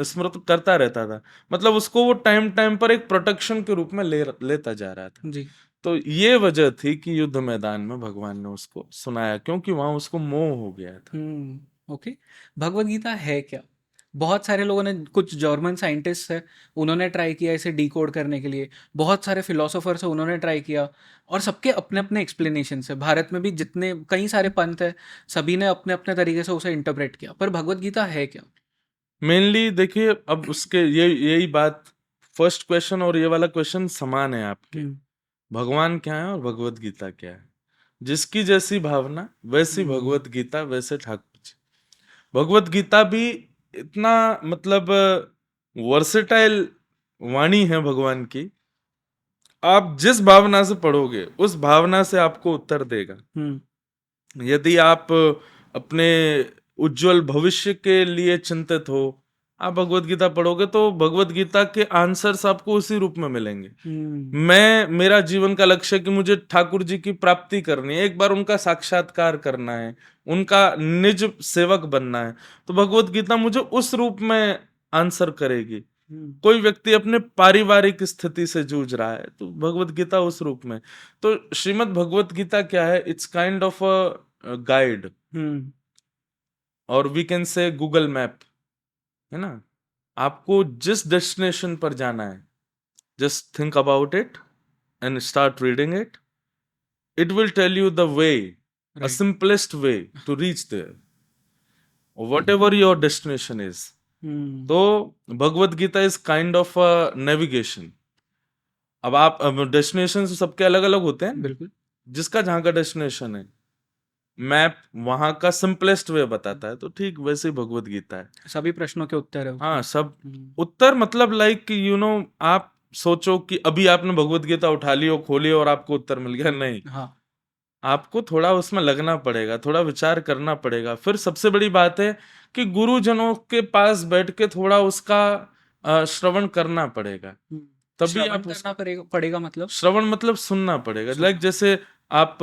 स्मृत करता रहता था। मतलब उसको वो टाइम टाइम पर एक प्रोटेक्शन के रूप में लेता जा रहा था जी। तो ये वजह थी कि युद्ध मैदान में भगवान ने उसको सुनाया, क्योंकि वहां उसको मोह हो गया था। ओके। भगवत गीता है क्या? बहुत सारे लोगों ने, कुछ जर्मन साइंटिस्ट है, उन्होंने ट्राई किया इसे डिकोड करने के लिए, बहुत सारे फिलोसोफर्स है, उन्होंने ट्राई किया, और सबके अपने अपने एक्सप्लेनेशन है। भारत में भी जितने कई सारे पंथ है, सभी ने अपने अपने तरीके से उसे इंटरप्रेट किया, पर भगवत गीता है क्या? मेनली देखिए, अब उसके यही बात, फर्स्ट क्वेश्चन और ये वाला क्वेश्चन समान है आपके। भगवान क्या है और भगवत गीता क्या है? जिसकी जैसी भावना वैसी भगवत गीता, वैसे ठाकुर जी। भगवत गीता भी इतना मतलब वर्सेटाइल वाणी है भगवान की, आप जिस भावना से पढ़ोगे उस भावना से आपको उत्तर देगा। यदि आप अपने उज्जवल भविष्य के लिए चिंतित हो, आप भगवत गीता पढ़ोगे तो भगवत गीता के आंसर्स आपको उसी रूप में मिलेंगे। मेरा जीवन का लक्ष्य है कि मुझे ठाकुर जी की प्राप्ति करनी है, एक बार उनका साक्षात्कार करना है, उनका निज सेवक बनना है, तो भगवत गीता मुझे उस रूप में आंसर करेगी। कोई व्यक्ति अपने पारिवारिक स्थिति से जूझ रहा है तो भगवत गीता उस रूप में। तो श्रीमद् भगवत गीता क्या है? It's kind of a guide, और we can say Google map, है ना। आपको जिस डेस्टिनेशन पर जाना है, just think about it and start reading it, it will tell you the way, a simplest way to reach there, whatever your destination is. तो Bhagavad Gita is kind of a navigation. अब आप destination सबके अलग अलग होते हैं, बिल्कुल, जिसका जहां का डेस्टिनेशन है, मैप वहां का सिंपलेस्ट वे बताता है, तो ठीक वैसे ही भगवत गीता है। सभी प्रश्नों के उत्तर है हाँ, उसमें। सब उत्तर, मतलब लाइक आप सोचो कि अभी आपने भगवत गीता उठा ली और खोली और आपको उत्तर मिल गया, नहीं। हाँ, आपको थोड़ा उसमें लगना पड़ेगा, थोड़ा विचार करना पड़ेगा। फिर सबसे बड़ी बात है कि गुरुजनों के पास बैठ के थोड़ा उसका श्रवण करना पड़ेगा, तभी श्रवण आप करना पड़ेगा मतलब? श्रवण मतलब सुनना पड़ेगा। लाइक जैसे आप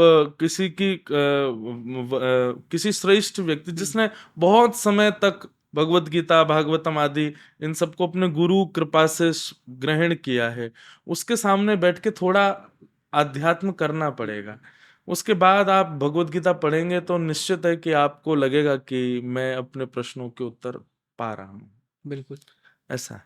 किसी श्रेष्ठ व्यक्ति जिसने बहुत समय तक भगवत गीता, भागवतम आदि इन सबको अपने गुरु कृपा से ग्रहण किया है, उसके सामने बैठ के थोड़ा आध्यात्म करना पड़ेगा। उसके बाद आप भगवत गीता पढ़ेंगे तो निश्चित है कि आपको लगेगा कि मैं अपने प्रश्नों के उत्तर पा रहा हूँ। बिल्कुल। ऐसा है।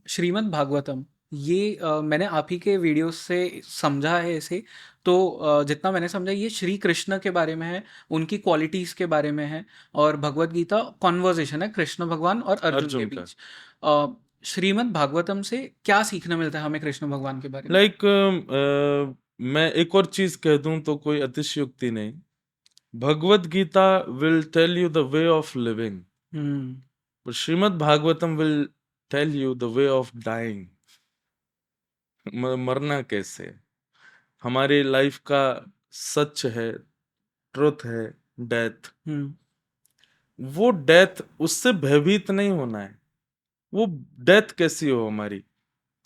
श्रीमद् भागवतम, ये मैंने आप ही के वीडियोस से समझा है इसे। तो जितना मैंने समझा, ये श्री कृष्ण के बारे में है, उनकी क्वालिटीज के बारे में है, और भगवत गीता कॉन्वर्जेशन है कृष्ण भगवान और अर्जुन के अर्जुन का बीच। श्रीमद् भागवतम से क्या सीखने मिलता है हमें कृष्ण भगवान के बारे में? लाइक मैं एक और चीज कह दूं तो कोई अतिशयोक्ति नहीं। Bhagavad Gita will tell you the way of living, but Srimad Bhagavatam will tell you the way of dying. मरना कैसे, हमारी लाइफ का सच है, ट्रुथ है, डेथ। वो डेथ, उससे भयभीत नहीं होना है। वो डेथ कैसी हो हमारी?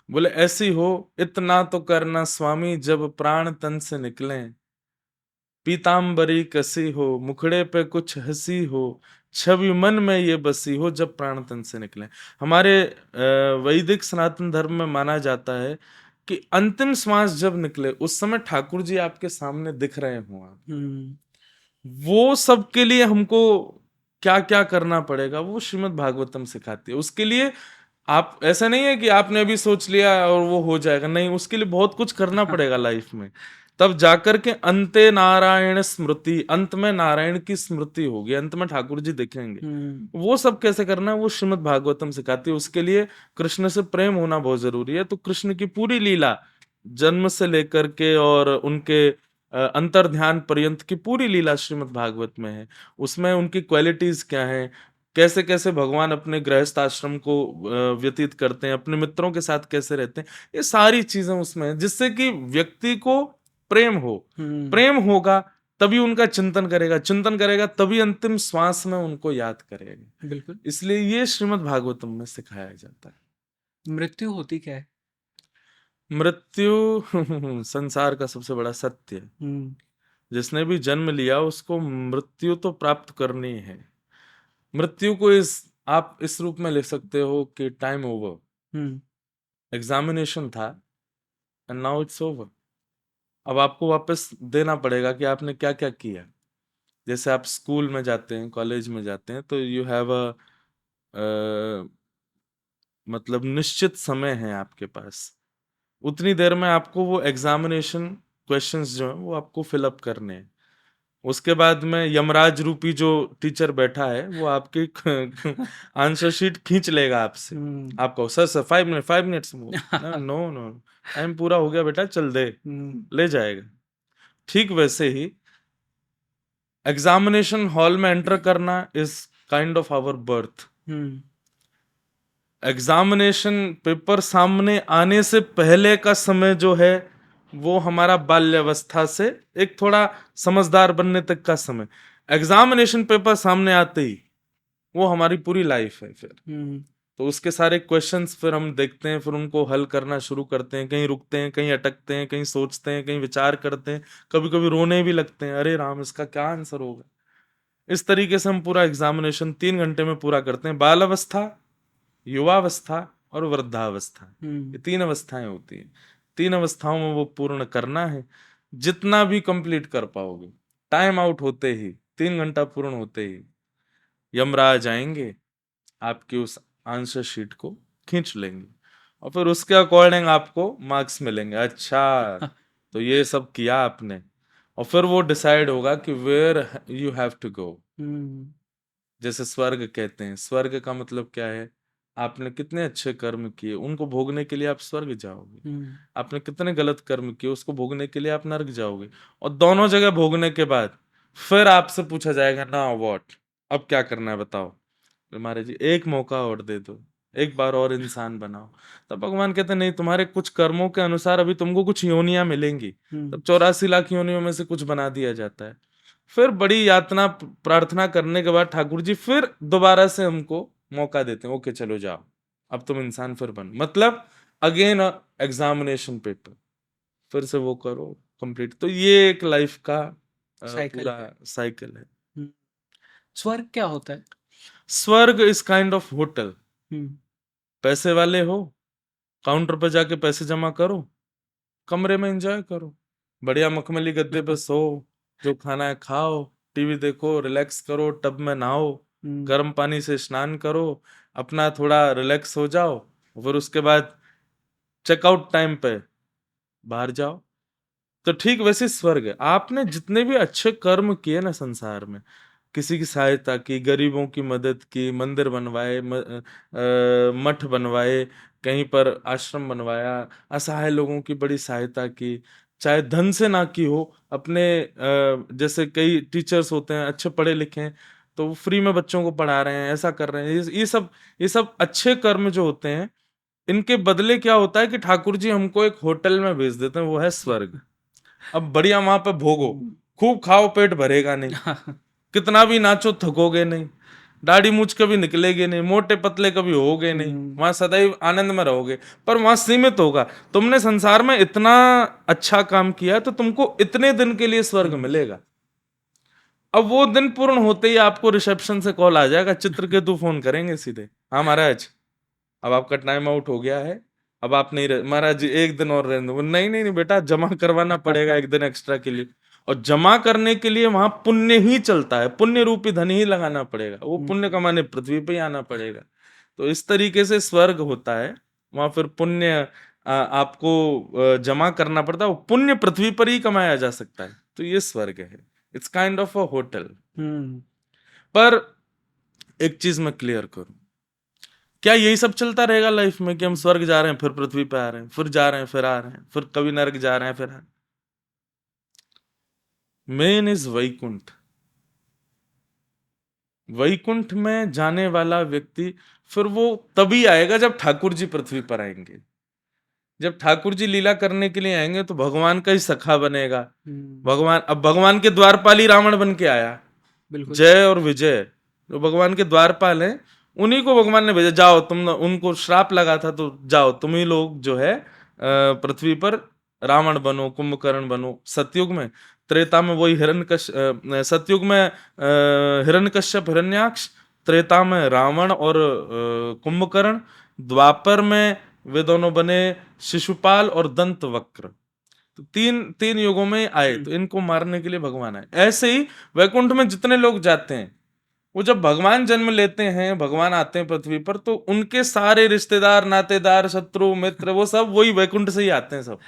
बोले ऐसी हो, इतना तो करना स्वामी जब प्राण तन से निकले, पीताम्बरी कसी हो, मुखड़े पे कुछ हंसी हो, छवि मन में ये बसी हो जब प्राण तन से निकले। हमारे वैदिक सनातन धर्म में माना जाता है कि अंतिम श्वास जब निकले उस समय ठाकुर जी आपके सामने दिख रहे हो आप। वो सब के लिए हमको क्या क्या करना पड़ेगा वो श्रीमद् भागवतम सिखाती है। उसके लिए आप, ऐसा नहीं है कि आपने अभी सोच लिया और वो हो जाएगा, नहीं, उसके लिए बहुत कुछ करना पड़ेगा लाइफ में, तब जाकर के अंते नारायण स्मृति, अंत में नारायण की स्मृति होगी, अंत में ठाकुर जी दिखेंगे। वो सब कैसे करना है वो श्रीमद् भागवतम सिखाती है। उसके लिए कृष्ण से प्रेम होना बहुत जरूरी है। तो कृष्ण की पूरी लीला, जन्म से लेकर के और उनके अंतर ध्यान पर्यंत की पूरी लीला श्रीमद् भागवत में है। उसमें उनकी क्वालिटीज क्या है, कैसे कैसे भगवान अपने गृहस्थ आश्रम को व्यतीत करते हैं, अपने मित्रों के साथ कैसे रहते हैं, ये सारी चीजें उसमें है, जिससे कि व्यक्ति को प्रेम हो। प्रेम होगा तभी उनका चिंतन करेगा, चिंतन करेगा तभी अंतिम श्वास में उनको याद करेगा। बिल्कुल। इसलिए ये श्रीमद् भागवतम में सिखाया जाता है। मृत्यु होती क्या है? मृत्यु संसार का सबसे बड़ा सत्य है। जिसने भी जन्म लिया उसको मृत्यु तो प्राप्त करनी है। मृत्यु को आप इस रूप में लिख सकते हो कि टाइम ओवर, एग्जामिनेशन था एंड नाउ इट्स ओवर। अब आपको वापस देना पड़ेगा कि आपने क्या क्या किया। जैसे आप स्कूल में जाते हैं, कॉलेज में जाते हैं, तो यू हैव अ मतलब निश्चित समय है आपके पास, उतनी देर में आपको वो एग्जामिनेशन क्वेश्चंस जो है वो आपको फिलअप करने हैं। उसके बाद में यमराज रूपी जो टीचर बैठा है वो आपकी आंसर शीट खींच लेगा आपसे। आपको sir 5 minute 5 minutes, no no time पूरा हो गया बेटा, चल दे, ले जाएगा। ठीक वैसे ही एग्जामिनेशन हॉल में एंटर करना is kind of our birth. Examination paper सामने आने से पहले का समय जो है वो हमारा बाल्यावस्था से एक थोड़ा समझदार बनने तक का समय। एग्जामिनेशन पेपर सामने आते ही वो हमारी पूरी लाइफ है फिर। तो उसके सारे क्वेश्चंस फिर हम देखते हैं, फिर उनको हल करना शुरू करते हैं, कहीं रुकते हैं, कहीं अटकते हैं, कहीं सोचते हैं, कहीं विचार करते हैं, कभी कभी रोने भी लगते हैं, अरे राम इसका क्या आंसर होगा। इस तरीके से हम पूरा एग्जामिनेशन 3 घंटे में पूरा करते हैं। बाल अवस्था, युवावस्था और वृद्धावस्था, ये 3 अवस्थाएं होती हैं। 3 अवस्थाओं में वो पूर्ण करना है। जितना भी कंप्लीट कर पाओगे, टाइम आउट होते ही, 3 घंटा पूर्ण होते ही यमराज आएंगे, आपकी उस आंसर शीट को खींच लेंगे और फिर उसके अकॉर्डिंग आपको मार्क्स मिलेंगे। अच्छा तो ये सब किया आपने, और फिर वो डिसाइड होगा कि where you have to go. जैसे स्वर्ग कहते हैं, स्वर्ग का मतलब क्या है? आपने कितने अच्छे कर्म किए, उनको भोगने के लिए आप स्वर्ग जाओगे। आपने कितने गलत कर्म किए, उसको भोगने के लिए आप नरक जाओगे। और दोनों जगह भोगने के बाद फिर आपसे पूछा जाएगा ना व्हाट, अब क्या करना है बताओ। महाराज जी एक मौका और दे दो, एक बार और इंसान बनाओ। तब भगवान कहते नहीं, तुम्हारे कुछ कर्मों के अनुसार अभी तुमको कुछ योनियां मिलेंगी। तब 84 लाख योनियों में से कुछ बना दिया जाता है। फिर बड़ी यातना प्रार्थना करने के बाद ठाकुर जी फिर दोबारा से हमको मौका देते हैं, ओके चलो जाओ, अब तुम इंसान फिर बन, मतलब अगेन एग्जामिनेशन पेपर, फिर से वो करो कंप्लीट। तो ये एक लाइफ का पूरा साइकिल है। स्वर्ग क्या होता है? स्वर्ग इज काइंड ऑफ होटल। पैसे वाले हो, काउंटर पर जाके पैसे जमा करो, कमरे में एंजॉय करो, बढ़िया मखमली गद्दे पे सो, जो खाना है खाओ, टीवी देखो, रिलैक्स करो, टब में नहाओ, गर्म पानी से स्नान करो, अपना थोड़ा रिलैक्स हो जाओ, फिर उसके बाद चेकआउट टाइम पे बाहर जाओ। तो ठीक वैसे स्वर्ग है। आपने जितने भी अच्छे कर्म किए ना संसार में, किसी की सहायता की, गरीबों की मदद की, मंदिर बनवाए, मठ बनवाए, कहीं पर आश्रम बनवाया, असहाय लोगों की बड़ी सहायता की, चाहे धन से ना की हो, अपने जैसे कई टीचर्स होते हैं अच्छे पढ़े लिखे हैं, तो वो फ्री में बच्चों को पढ़ा रहे हैं, ऐसा कर रहे हैं, ये सब अच्छे कर्म जो होते हैं, इनके बदले क्या होता है कि ठाकुर जी हमको एक होटल में भेज देते हैं, वो है स्वर्ग। अब बढ़िया वहां पे भोगो, खूब खाओ, पेट भरेगा नहीं, कितना भी नाचो थकोगे नहीं, दाढ़ी मूछ कभी निकलेगी नहीं, मोटे पतले कभी होगे नहीं, वहां सदैव आनंद में रहोगे। पर वहां सीमित होगा, तुमने संसार में इतना अच्छा काम किया तो तुमको इतने दिन के लिए स्वर्ग मिलेगा। अब वो दिन पूर्ण होते ही आपको रिसेप्शन से कॉल आ जाएगा, चित्रकेतु फोन करेंगे सीधे, हाँ महाराज अब आपका टाइम आउट हो गया है, अब आप नहीं रह, महाराज जी एक दिन और रहने दो। नहीं नहीं नहीं बेटा, जमा करवाना पड़ेगा एक दिन एक्स्ट्रा के लिए, और जमा करने के लिए वहां पुण्य ही चलता है, पुण्य रूपी धन ही लगाना पड़ेगा, वो पुण्य कमाने पृथ्वी पे ही आना पड़ेगा। तो इस तरीके से स्वर्ग होता है, वहां फिर पुण्य आपको जमा करना पड़ता है, वो पुण्य पृथ्वी पर ही कमाया जा सकता है। तो ये स्वर्ग है, it's kind of a hotel. पर एक चीज मैं क्लियर करूं, क्या यही सब चलता रहेगा लाइफ में कि हम स्वर्ग जा रहे हैं फिर पृथ्वी पे आ रहे हैं, फिर जा रहे हैं फिर आ रहे हैं, फिर कभी नरक जा रहे हैं फिर आ रहे हैं? Main is Vaikuntha. वैकुंठ में जाने वाला व्यक्ति फिर वो तभी आएगा जब ठाकुर जी पृथ्वी पर आएंगे। जब ठाकुर जी लीला करने के लिए आएंगे तो भगवान का ही सखा बनेगा। भगवान, अब भगवान के द्वारपाल ही रावण बन के आया, जय और विजय जो भगवान के द्वारपाल हैं, उन्हीं को भगवान ने भेजा, जाओ तुम, उनको श्राप लगा था तो जाओ तुम ही लोग जो है पृथ्वी पर रावण बनो, कुंभकर्ण बनो। सतयुग में, त्रेता में वही सतयुग में हिरण्यकश्यप हिरण्याक्ष, त्रेता में रावण और कुंभकर्ण, द्वापर में वे दोनों बने शिशुपाल और दंत वक्र। तो तीन तीन युगों में आए, तो इनको मारने के लिए भगवान आए। ऐसे ही वैकुंठ में जितने लोग जाते हैं, वो जब भगवान जन्म लेते हैं, भगवान आते हैं पृथ्वी पर, तो उनके सारे रिश्तेदार, नातेदार, शत्रु, मित्र, वो सब वही वैकुंठ से ही आते हैं सब।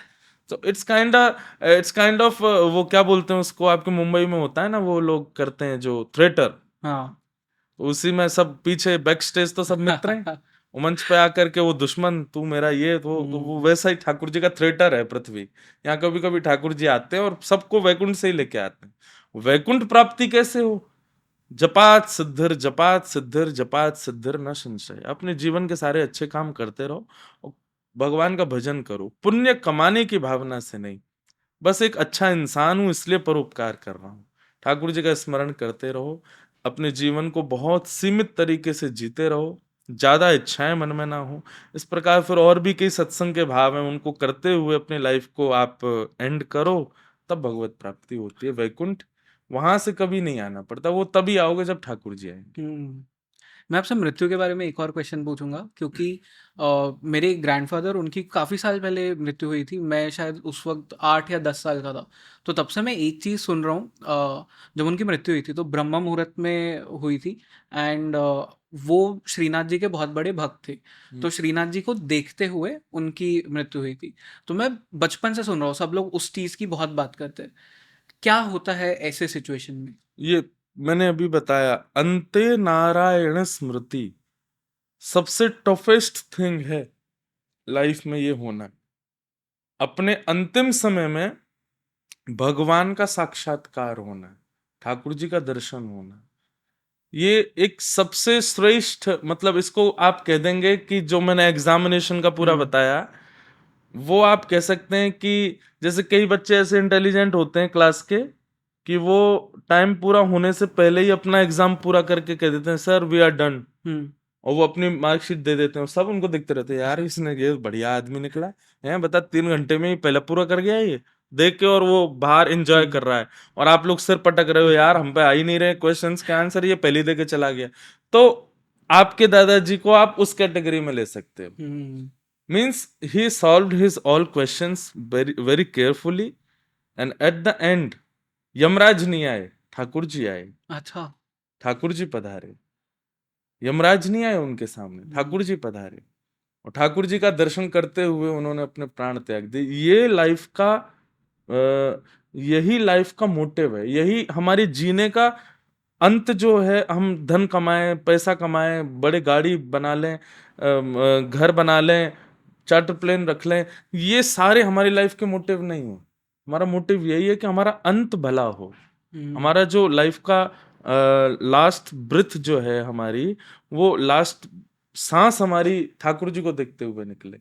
तो इट्स काइंड ऑफ वो क्या बोलते हैं उसको, आपके मुंबई में होता है ना वो लोग करते हैं जो थिएटर, तो उसी में सब पीछे बैक स्टेज तो सब मित्र हैं, वो मंच पे आकर के वो दुश्मन, तू मेरा ये तो वो वैसा ही ठाकुर जी का थिएटर है पृथ्वी। यहाँ कभी कभी ठाकुर जी आते हैं और सबको वैकुंठ से ही लेके आते हैं। वैकुंठ प्राप्ति कैसे हो? जपात सिद्धिर, जपात सिद्धिर, जपात सिद्धिर न संशय। अपने जीवन के सारे अच्छे काम करते रहो और भगवान का भजन करो, पुण्य कमाने की भावना से नहीं, बस एक अच्छा इंसान हूं इसलिए परोपकार कर रहा हूं। ठाकुर जी का स्मरण करते रहो, अपने जीवन को बहुत सीमित तरीके से जीते रहो, ज्यादा इच्छाएं मन में ना हो। इस प्रकार फिर और भी कई सत्संग के भाव हैं, उनको करते हुए अपनी लाइफ को आप एंड करो, तब भगवत प्राप्ति होती है। वैकुंठ वहां से कभी नहीं आना पड़ता, वो तभी आओगे जब ठाकुर जी आएंगे। मैं आपसे मृत्यु के बारे में एक और क्वेश्चन पूछूंगा, क्योंकि मेरे ग्रैंडफादर, उनकी काफ़ी साल पहले मृत्यु हुई थी। मैं शायद उस वक्त 8 या 10 साल का था। तो तब से मैं एक चीज़ सुन रहा हूँ, जब उनकी मृत्यु हुई थी तो ब्रह्म मुहूर्त में हुई थी। एंड वो श्रीनाथ जी के बहुत बड़े भक्त थे। तो श्रीनाथ जी को देखते हुए उनकी मृत्यु हुई थी। तो मैं बचपन से सुन रहा हूँ, सब लोग उस चीज़ की बहुत बात करते हैं। क्या होता है ऐसे सिचुएशन में? ये मैंने अभी बताया, अंते नारायण स्मृति सबसे टफेस्ट थिंग है लाइफ में, ये होना अपने अंतिम समय में भगवान का साक्षात्कार होना, ठाकुर जी का दर्शन होना। ये एक सबसे श्रेष्ठ, मतलब इसको आप कह देंगे कि जो मैंने एग्जामिनेशन का पूरा बताया, वो आप कह सकते हैं कि जैसे कई बच्चे ऐसे इंटेलिजेंट होते हैं क्लास के कि वो टाइम पूरा होने से पहले ही अपना एग्जाम पूरा करके कह देते हैं सर वी आर डन, और वो अपनी मार्कशीट दे देते हैं। सब उनको दिखते रहते हैं, यार इसने ये बढ़िया आदमी निकला है, बता 3 घंटे में ही पहले पूरा कर गया ये, देख के, और वो बाहर एंजॉय कर रहा है, और आप लोग सिर पटक रहे हो, यार हम पे आ ही नहीं रहे क्वेश्चंस के आंसर, ये पहले दे के चला गया। तो आपके दादाजी को आप उस कैटेगरी में ले सकते हो। Means he solved his all questions very very carefully, and at the end Yamraj नहीं आए, ठाकुर जी आए। अच्छा। ठाकुर जी पधारे, यमराज नहीं आए उनके सामने, ठाकुर जी पधारे, और ठाकुर जी का दर्शन करते हुए उन्होंने अपने प्राण त्याग दिए। ये लाइफ का यही लाइफ का मोटिव है, यही हमारी जीने का अंत जो है। हम धन कमाएं, पैसा कमाएं, बड़े गाड़ी बना लें, घर बना लें, चार्टर प्लेन रख लें, ये सारे हमारी लाइफ के मोटिव नहीं है। हमारा मोटिव यही है कि हमारा अंत भला हो, हमारा जो लाइफ का लास्ट ब्रिथ जो है हमारी, वो लास्ट सांस हमारी ठाकुर जी को देखते हुए निकले।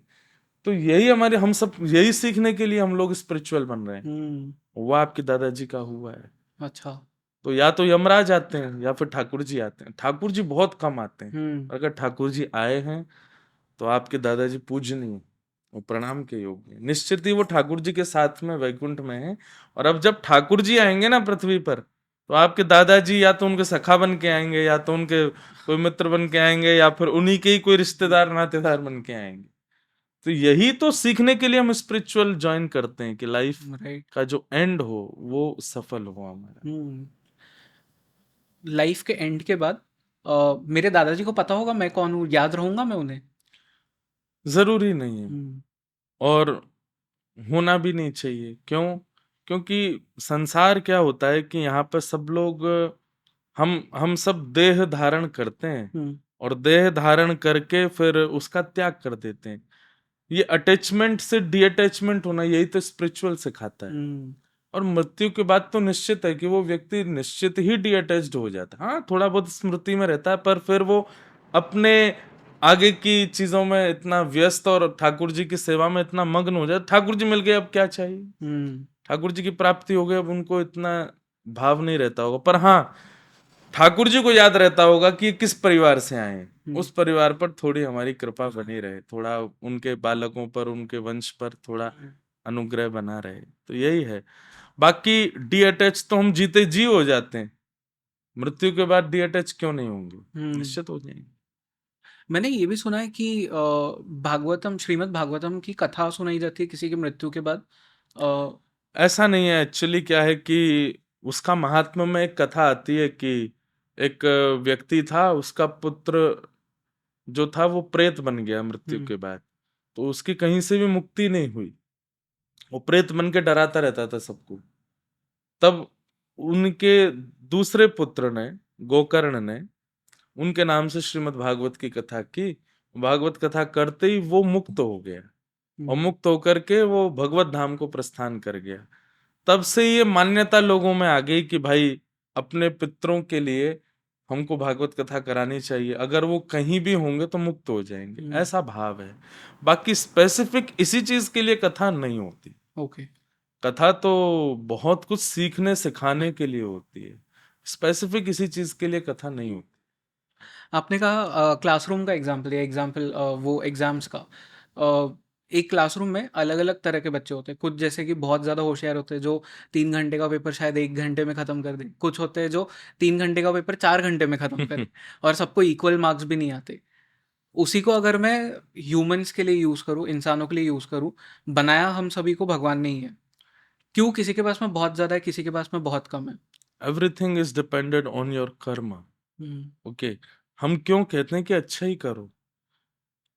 तो यही हमारे, हम सब यही सीखने के लिए हम लोग स्पिरिचुअल बन रहे हैं। वो आपके दादाजी का हुआ है। अच्छा। तो या तो यमराज आते हैं या फिर ठाकुर जी आते हैं। ठाकुर जी बहुत कम आते हैं, अगर ठाकुर जी आए हैं तो आपके दादाजी पूजनीय, वो प्रणाम के योग्य है। निश्चित ही वो ठाकुर जी के साथ में वैकुंठ में है। और अब जब ठाकुर जी आएंगे ना पृथ्वी पर, तो आपके दादाजी या तो उनके सखा बन के आएंगे, या तो उनके कोई मित्र बन के आएंगे, या फिर उन्हीं के ही कोई रिश्तेदार नातेदार बन के आएंगे। तो यही तो सीखने के लिए हम स्पिरिचुअल ज्वाइन करते हैं कि लाइफ का जो एंड हो वो सफल हो हमारा। लाइफ के एंड के बाद मेरे दादाजी को पता होगा मैं कौन हूँ, याद रहूंगा मैं उन्हें? जरूरी नहीं है, और होना भी नहीं चाहिए। क्यों? क्योंकि संसार क्या होता है कि यहाँ पर सब लोग, हम सब देह धारण करते हैं, और देह धारण करके फिर उसका त्याग कर देते हैं। ये अटैचमेंट से डी अटैचमेंट होना, यही तो स्पिरिचुअल सिखाता है। और मृत्यु के बाद तो निश्चित है कि वो व्यक्ति निश्चित ही डी अटैच्ड हो जाता है। हाँ, थोड़ा बहुत स्मृति में रहता है, पर फिर वो अपने आगे की चीजों में इतना व्यस्त और ठाकुर जी की सेवा में इतना मग्न हो जाता। ठाकुर जी मिल गए, अब क्या चाहिए, ठाकुर जी की प्राप्ति हो गई, अब उनको इतना भाव नहीं रहता होगा। पर हाँ, ठाकुर जी को याद रहता होगा कि किस परिवार से आए हैं, उस परिवार पर थोड़ी हमारी कृपा बनी रहे, थोड़ा उनके बालकों पर, उनके वंश पर थोड़ा अनुग्रह बना रहे। तो यही है। बाकी डी अटैच तो हम जीते जी हो जाते हैं, मृत्यु के बाद डी अटैच क्यों नहीं होंगे, निश्चित हो जाएंगे। मैंने ये भी सुना है कि भागवतम, श्रीमद् भागवतम की कथा सुनाई जाती है किसी की मृत्यु के बाद। ऐसा नहीं है। एक्चुअली क्या है कि उसका महात्म्य में एक कथा आती है कि एक व्यक्ति था, उसका पुत्र जो था वो प्रेत बन गया मृत्यु के बाद, तो उसकी कहीं से भी मुक्ति नहीं हुई, वो प्रेत बन के डराता रहता था सबको। तब उनके दूसरे पुत्र ने, गोकर्ण ने, उनके नाम से श्रीमद् भागवत की कथा की। भागवत कथा करते ही वो मुक्त हो गया, और मुक्त होकर के वो भगवत धाम को प्रस्थान कर गया। तब से ये मान्यता लोगों में आ गई कि भाई अपने पितरों के लिए हमको भागवत कथा करानी चाहिए, अगर वो कहीं भी होंगे तो मुक्त हो जाएंगे, ऐसा भाव है। बाकी स्पेसिफिक इसी चीज के लिए कथा नहीं होती। ओके। कथा तो बहुत कुछ सीखने सिखाने के लिए होती है। स्पेसिफिक किसी चीज के लिए कथा नहीं होती। आपने कहा क्लासरूम का एग्जाम्पल या एग्जाम्पल वो एग्जाम्स का। एक क्लासरूम में अलग अलग तरह के बच्चे होते हैं। कुछ जैसे कि बहुत ज़्यादा होशियार होते हैं जो 3 घंटे का पेपर शायद 1 घंटे में ख़त्म कर दें। कुछ होते हैं जो 3 घंटे का पेपर 4 घंटे में ख़त्म करें और सबको इक्वल मार्क्स भी नहीं आते। उसी को अगर मैं ह्यूमंस के लिए यूज़ करूँ, इंसानों के लिए यूज़ करूँ, बनाया हम सभी को भगवान नहीं है। क्यों किसी के पास में बहुत ज़्यादा है, किसी के पास में बहुत कम है? Everything is dependent on your Karma. Hmm, okay, हम क्यों कहते हैं कि अच्छा ही करो?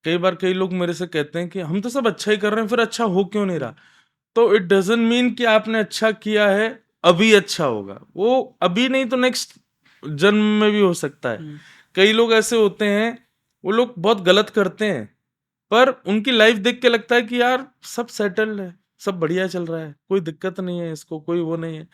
कई बार कई लोग मेरे से कहते हैं कि हम तो सब अच्छा ही कर रहे हैं, फिर अच्छा हो क्यों नहीं रहा? तो इट डजंट मीन कि आपने अच्छा किया है अभी अच्छा होगा। वो अभी नहीं तो नेक्स्ट जन्म में भी हो सकता है। हम्म, कई लोग ऐसे होते हैं, वो लोग बहुत गलत करते हैं, पर उनकी लाइफ देख के लगता है कि यार सब सेटल्ड है, सब बढ़िया चल रहा है, कोई दिक्कत नहीं है इसको, कोई वो नहीं है।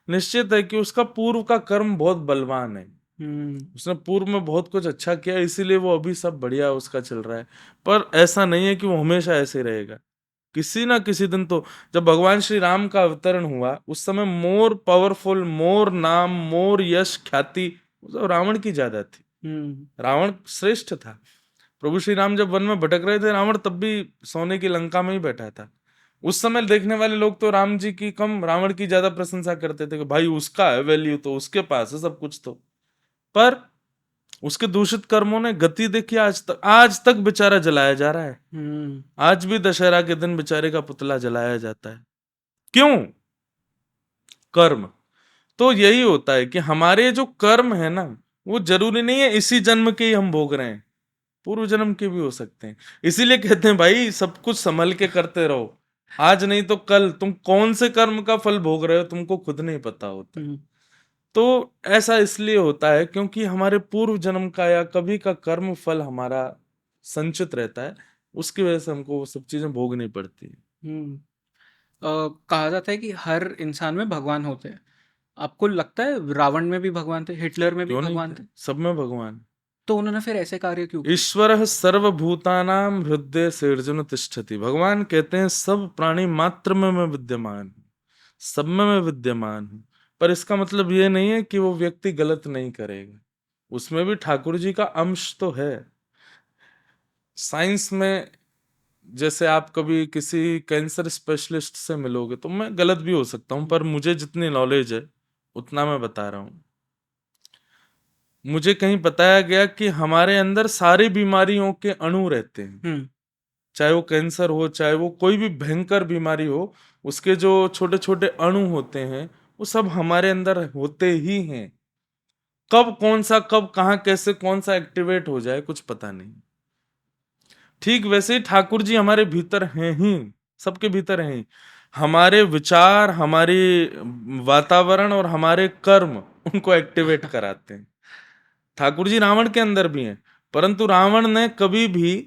निश्चित है कि उसका पूर्व का कर्म बहुत बलवान है, हम्म, उसने पूर्व में बहुत कुछ अच्छा किया, इसीलिए वो अभी सब बढ़िया उसका चल रहा है। पर ऐसा नहीं है कि वो हमेशा ऐसे रहेगा। किसी ना किसी दिन तो, जब भगवान श्री राम का अवतरण हुआ उस समय मोर पावरफुल, मोर नाम, मोर यश ख्याति तो रावण की ज्यादा थी। हम्म, रावण श्रेष्ठ था। प्रभु श्री राम जब वन में भटक रहे थे, रावण तब भी सोने की लंका में ही बैठा था। उस समय देखने वाले लोग तो राम जी की कम रावण की ज्यादा प्रशंसा करते थे कि भाई उसका है वैल्यू, तो उसके पास है सब कुछ। तो पर उसके दूषित कर्मों ने गति देखी, आज तक बेचारा जलाया जा रहा है। हम्म, आज भी दशहरा के दिन बेचारे का पुतला जलाया जाता है। क्यों? कर्म। तो यही होता है कि हमारे जो कर्म है ना, वो जरूरी नहीं है इसी जन्म के ही हम भोग रहे हैं, पूर्व जन्म के भी हो सकते हैं। इसीलिए कहते हैं भाई सब कुछ संभल के करते रहो, आज नहीं तो कल तुम कौन से कर्म का फल भोग रहे हो तुमको खुद नहीं पता होता। हम्म, तो ऐसा इसलिए होता है क्योंकि हमारे पूर्व जन्म का या कभी का कर्म फल हमारा संचित रहता है, उसकी वजह से हमको वो सब चीजें भोगनी पड़ती है। हम्म। कहा जाता है कि हर इंसान में भगवान होते हैं। आपको लगता है रावण में भी भगवान थे, हिटलर में भी क्यों नहीं भगवान थे? थे? सब में भगवान। तो उन्होंने फिर ऐसे कार्य क्यों किए? ईश्वर सर्वभूतानाम हृदय सिर्जन तिष्ठति। भगवान कहते हैं सब प्राणी मात्र में मैं विद्यमान हूँ, सब में मैं विद्यमान हूँ। पर इसका मतलब ये नहीं है कि वो व्यक्ति गलत नहीं करेगा, उसमें भी ठाकुर जी का अंश तो है। साइंस में जैसे आप कभी किसी कैंसर स्पेशलिस्ट से मिलोगे, तो मैं गलत भी हो सकता हूँ, पर मुझे जितनी नॉलेज है उतना मैं बता रहा हूँ। मुझे कहीं बताया गया कि हमारे अंदर सारी बीमारियों के अणु रहते हैं, हम्म, चाहे वो कैंसर हो, चाहे वो कोई भी भयंकर बीमारी हो, उसके जो छोटे छोटे अणु होते हैं वो सब हमारे अंदर होते ही हैं। कब कौन सा, कब कहाँ, कैसे कौन सा एक्टिवेट हो जाए कुछ पता नहीं। ठीक वैसे ही ठाकुर जी हमारे भीतर हैं ही, सबके भीतर हैं। हमारे विचार, हमारी वातावरण और हमारे कर्म उनको एक्टिवेट कराते हैं। ठाकुर जी रावण के अंदर भी हैं, परंतु रावण ने कभी भी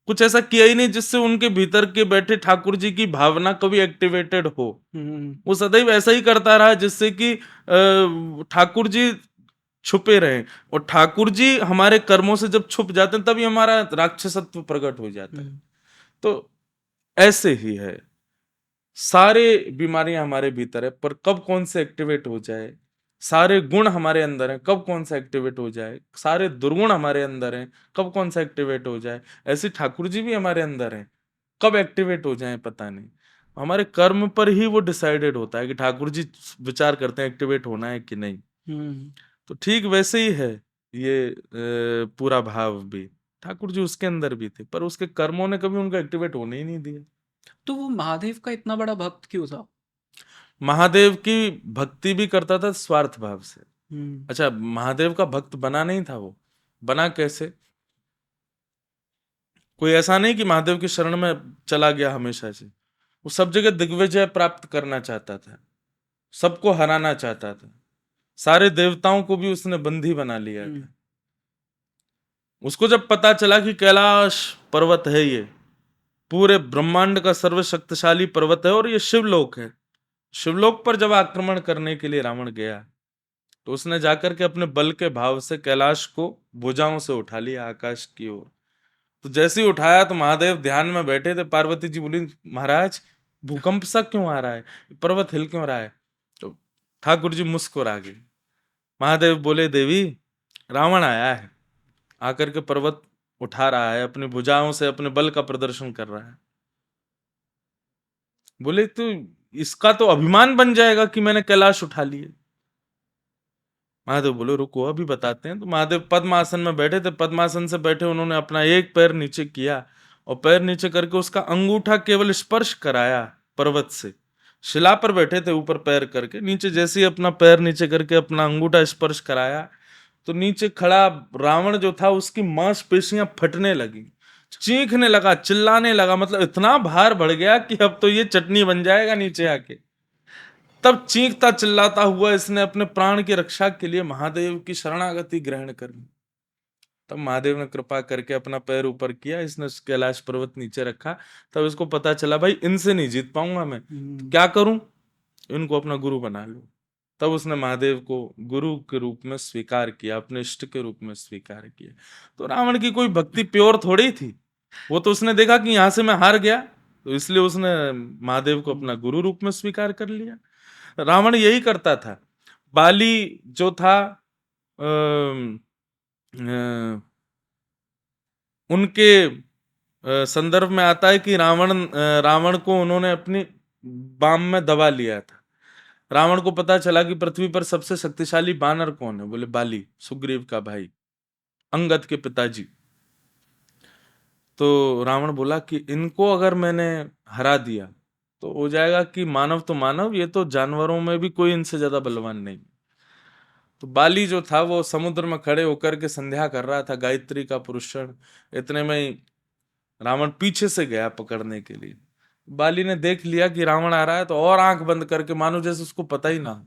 कुछ ऐसा किया ही नहीं जिससे उनके भीतर के बैठे ठाकुर जी की भावना कभी एक्टिवेटेड हो। हम्म, वो सदैव ऐसा ही करता रहा जिससे कि ठाकुर जी छुपे रहे। और ठाकुर जी हमारे कर्मों से जब छुप जाते हैं तभी हमारा राक्षसत्व प्रकट हो जाता है। हम्म, तो ऐसे ही है, सारे बीमारियां हमारे भीतर है, पर कब कौन से एक्टिवेट हो जाए। सारे गुण हमारे अंदर हैं, कब कौन सा एक्टिवेट हो जाए। सारे दुर्गुण हमारे अंदर हैं, कब कौन सा एक्टिवेट हो जाए। ऐसे ठाकुर जी भी हमारे अंदर हैं, कब एक्टिवेट हो जाए पता नहीं। हमारे कर्म पर ही वो डिसाइडेड होता है कि ठाकुर जी विचार करते हैं एक्टिवेट होना है कि नहीं। हम्म। तो ठीक वैसे ही है ये पूरा भाव भी, ठाकुर जी उसके अंदर भी थे, पर उसके कर्मों ने कभी उनको एक्टिवेट होने ही नहीं दिया। तो वो महादेव का इतना बड़ा भक्त क्यों था? महादेव की भक्ति भी करता था स्वार्थ भाव से। हम्म, अच्छा, महादेव का भक्त बना नहीं था वो, बना कैसे? कोई ऐसा नहीं कि महादेव की शरण में चला गया हमेशा से। वो सब जगह दिग्विजय प्राप्त करना चाहता था, सबको हराना चाहता था, सारे देवताओं को भी उसने बंदी बना लिया हम्म, था। उसको जब पता चला कि कैलाश पर्वत है ये, पूरे ब्रह्मांड का सर्वशक्तिशाली पर्वत है और ये शिवलोक है, शिवलोक पर जब आक्रमण करने के लिए रावण गया, तो उसने जाकर के अपने बल के भाव से कैलाश को भुजाओं से उठा लिया आकाश की ओर। तो जैसे ही उठाया तो महादेव ध्यान में बैठे थे, पार्वती जी बोली महाराज भूकंप सा क्यों आ रहा है, पर्वत हिल क्यों रहा है? तो ठाकुर जी मुस्कुरा गए, महादेव बोले, देवी रावण आया है, आकर के पर्वत उठा रहा है, अपनी भुजाओं से अपने बल का प्रदर्शन कर रहा है। बोले तो इसका तो अभिमान बन जाएगा कि मैंने कैलाश उठा लिए। महादेव बोले रुको अभी बताते हैं। तो महादेव पद्मासन में बैठे थे, पद्मासन से बैठे उन्होंने अपना एक पैर नीचे किया और पैर नीचे करके उसका अंगूठा केवल स्पर्श कराया पर्वत से। शिला पर बैठे थे ऊपर पैर करके, नीचे जैसे ही अपना पैर नीचे करके अपना अंगूठा स्पर्श कराया तो नीचे खड़ा रावण जो था उसकी मांसपेशियां फटने लगी, चीखने लगा, चिल्लाने लगा, मतलब इतना भार बढ़ गया कि अब तो ये चटनी बन जाएगा नीचे आके। तब चीखता चिल्लाता हुआ इसने अपने प्राण की रक्षा के लिए महादेव की शरणागति ग्रहण कर ली। तब महादेव ने कृपा करके अपना पैर ऊपर किया, इसने कैलाश पर्वत नीचे रखा। तब इसको पता चला भाई इनसे नहीं जीत पाऊंगा मैं, तो क्या करूं, इनको अपना गुरु बना लूं। तब उसने महादेव को गुरु के रूप में स्वीकार किया, अपने इष्ट के रूप में स्वीकार किया। तो रावण की कोई भक्ति प्योर थोड़ी थी, वो तो उसने देखा कि यहां से मैं हार गया, तो इसलिए उसने महादेव को अपना गुरु रूप में स्वीकार कर लिया। रावण यही करता था। बाली जो था उनके संदर्भ में आता है कि रावण को उन्होंने अपनी बाम में दबा लिया था। रावण को पता चला कि पृथ्वी पर सबसे शक्तिशाली बानर कौन है, बोले बाली, सुग्रीव का भाई, अंगद के पिताजी। तो रावण बोला कि इनको अगर मैंने हरा दिया तो हो जाएगा कि मानव तो मानव, ये तो जानवरों में भी कोई इनसे ज्यादा बलवान नहीं। तो बाली जो था वो समुद्र में खड़े होकर के संध्या कर रहा था, गायत्री का पुरुषण। इतने में ही रावण पीछे से गया पकड़ने के लिए। बाली ने देख लिया कि रावण आ रहा है, तो और आंख बंद करके मानो जैसे उसको पता ही ना हो।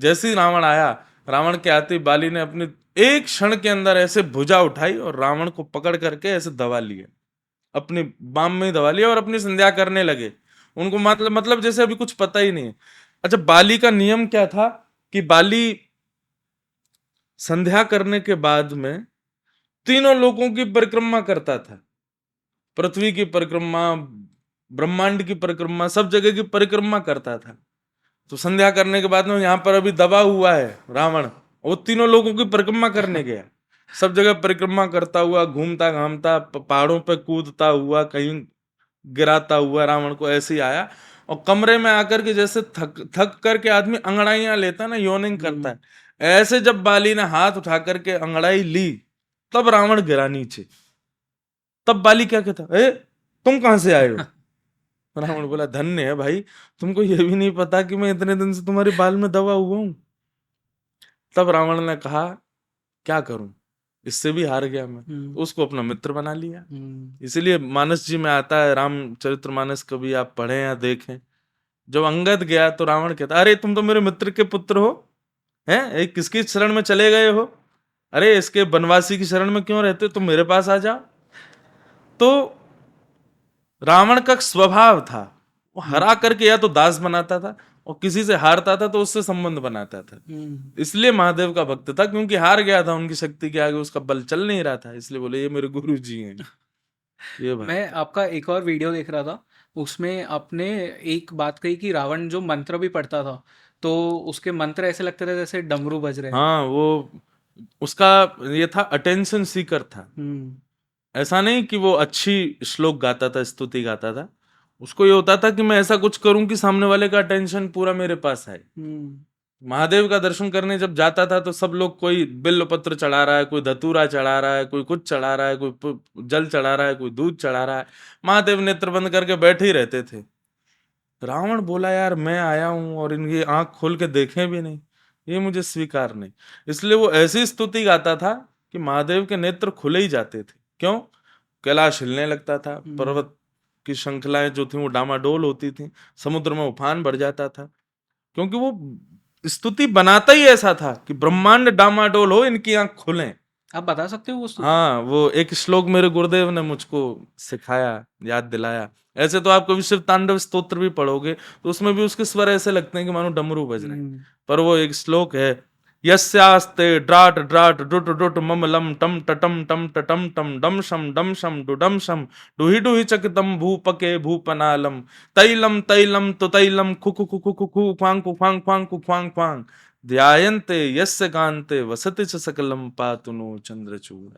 जैसे ही रावण आया, रावण के आते ही बाली ने अपने एक क्षण के अंदर ऐसे भुजा उठाई और रावण को पकड़ करके ऐसे दबा लिया, अपनी बाम में ही दबा लिया और अपनी संध्या करने लगे। उनको मतलब जैसे अभी कुछ पता ही नहीं है। अच्छा, बाली का नियम क्या था कि बाली संध्या करने के बाद में तीनों लोगों की परिक्रमा करता था, पृथ्वी की परिक्रमा, ब्रह्मांड की परिक्रमा, सब जगह की परिक्रमा करता था। तो संध्या करने के बाद में यहाँ पर अभी दबा हुआ है रावण, वो तीनों लोगों की परिक्रमा करने गया, सब जगह परिक्रमा करता हुआ, घूमता घामता, पहाड़ों पे कूदता हुआ, कहीं गिराता हुआ रावण को ऐसे ही आया। और कमरे में आकर के जैसे थक थक करके आदमी अंगड़ाइयां लेता ना, योनिंग करता है, ऐसे जब बाली ने हाथ उठा करके अंगड़ाई ली तब रावण गिरा नीचे। तब बाली क्या कहता, ए तुम कहां से आए हो? रावण बोला, धन्य है भाई, तुमको ये भी नहीं पता कि मैं इतने दिन से तुम्हारे बाल में दबा हुआ हूं। तब रावण ने कहा क्या करूं, इससे भी हार गया मैं, तो उसको अपना मित्र बना लिया। इसीलिए मानस जी में आता है, रामचरितमानस कभी आप पढ़ें या देखें, जब अंगद गया तो रावण कहता, अरे तुम तो मेरे मित्र के पुत्र हो, हैं किसकी शरण में चले गए हो, अरे इसके बनवासी की शरण में क्यों रहते, तुम मेरे पास आ जाओ। तो रावण का स्वभाव था, वो हरा करके या तो दास बनाता था और किसी से हारता था तो उससे संबंध बनाता था। इसलिए महादेव का भक्त था, क्योंकि हार गया था उनकी शक्ति के आगे, उसका बल चल नहीं रहा था, इसलिए बोले ये मेरे गुरु जी हैं। ये बात। मैं आपका एक और वीडियो देख रहा था, उसमें आपने एक बात कही कि रावण जो मंत्र भी पढ़ता था तो उसके मंत्र ऐसे लगते थे जैसे डमरू बज रहे हैं। हाँ, वो उसका ये था, अटेंशन सीकर था। ऐसा नहीं कि वो अच्छी श्लोक गाता था, स्तुति गाता था, उसको ये होता था कि मैं ऐसा कुछ करूं कि सामने वाले का अटेंशन पूरा मेरे पास है। महादेव का दर्शन करने जब जाता था तो सब लोग, कोई बिल्व पत्र चढ़ा रहा है, कोई धतूरा चढ़ा रहा है, कोई कुछ चढ़ा रहा है, कोई जल चढ़ा रहा है, कोई दूध चढ़ा रहा है, महादेव नेत्र बंद करके बैठे ही रहते थे। रावण बोला यार मैं आया हूं और इनकी आंख खोल के देखे भी नहीं, ये मुझे स्वीकार नहीं। इसलिए वो ऐसी स्तुति गाता था कि महादेव के नेत्र खुले ही जाते थे। क्यों? कैलाश हिलने लगता था, पर्वत की श्रृंखलाएं जो थी वो डामाडोल होती थी, समुद्र में उफान बढ़ जाता था, क्योंकि वो स्तुति बनाता ही ऐसा था कि ब्रह्मांड डामाडोल हो, इनकी आंख खुले। आप बता सकते हो वो स्तुति? हाँ, वो एक श्लोक मेरे गुरुदेव ने मुझको सिखाया, याद दिलाया। ऐसे तो आप कभी शिव तांडव स्तोत्र भी पढ़ोगे तो उसमें भी उसके स्वर ऐसे लगते हैं कि मानो डमरू बज रहे हैं, पर वो एक श्लोक है, यस्यास्ते ड्राट ड्राट डुट डुट मम लम टम टटम टम टटम टम डम शम डुडम शम डुहि डुहि चकितम भूपके भूपनालम तैलम तैलम तो तैलम खुखु खुखु खुखु ख्वांग खुख्वांग ख्वांग खुख्वांग ख्वांग ध्यायन्ते यस्य कान्ते वसति च सकलम पातु नो चंद्रचूड़।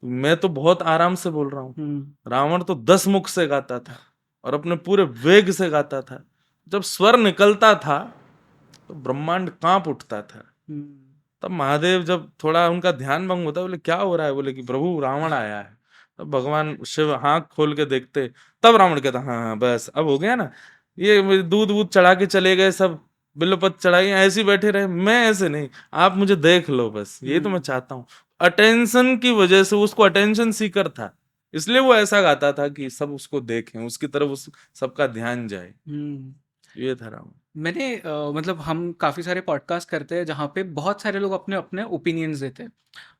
मैं तो बहुत आराम से बोल रहा हूँ, रावण तो 10 मुख से गाता था और अपने पूरे वेग से गाता था। जब स्वर निकलता था तो ब्रह्मांड कांप उठता था। तब महादेव जब थोड़ा उनका ध्यान भंग होता, बोले क्या हो रहा है? बोले कि प्रभु रावण आया है। तब भगवान शिव आंख खोल के देखते, तब रावण कहता हाँ हाँ बस अब हो गया ना, ये दूध वूध चढ़ा के चले गए, सब बिल्वपत्र चढ़ाई, ऐसे ही बैठे रहे, मैं ऐसे नहीं, आप मुझे देख लो बस, ये तो मैं चाहता हूँ। अटेंशन की वजह से, उसको अटेंशन सीकर था, इसलिए वो ऐसा गाता था कि सब उसको देखें, उसकी तरफ उस सबका ध्यान जाए। ये था रावण। मैंने मतलब हम काफ़ी सारे पॉडकास्ट करते हैं जहाँ पे बहुत सारे लोग अपने अपने ओपिनियंस देते हैं,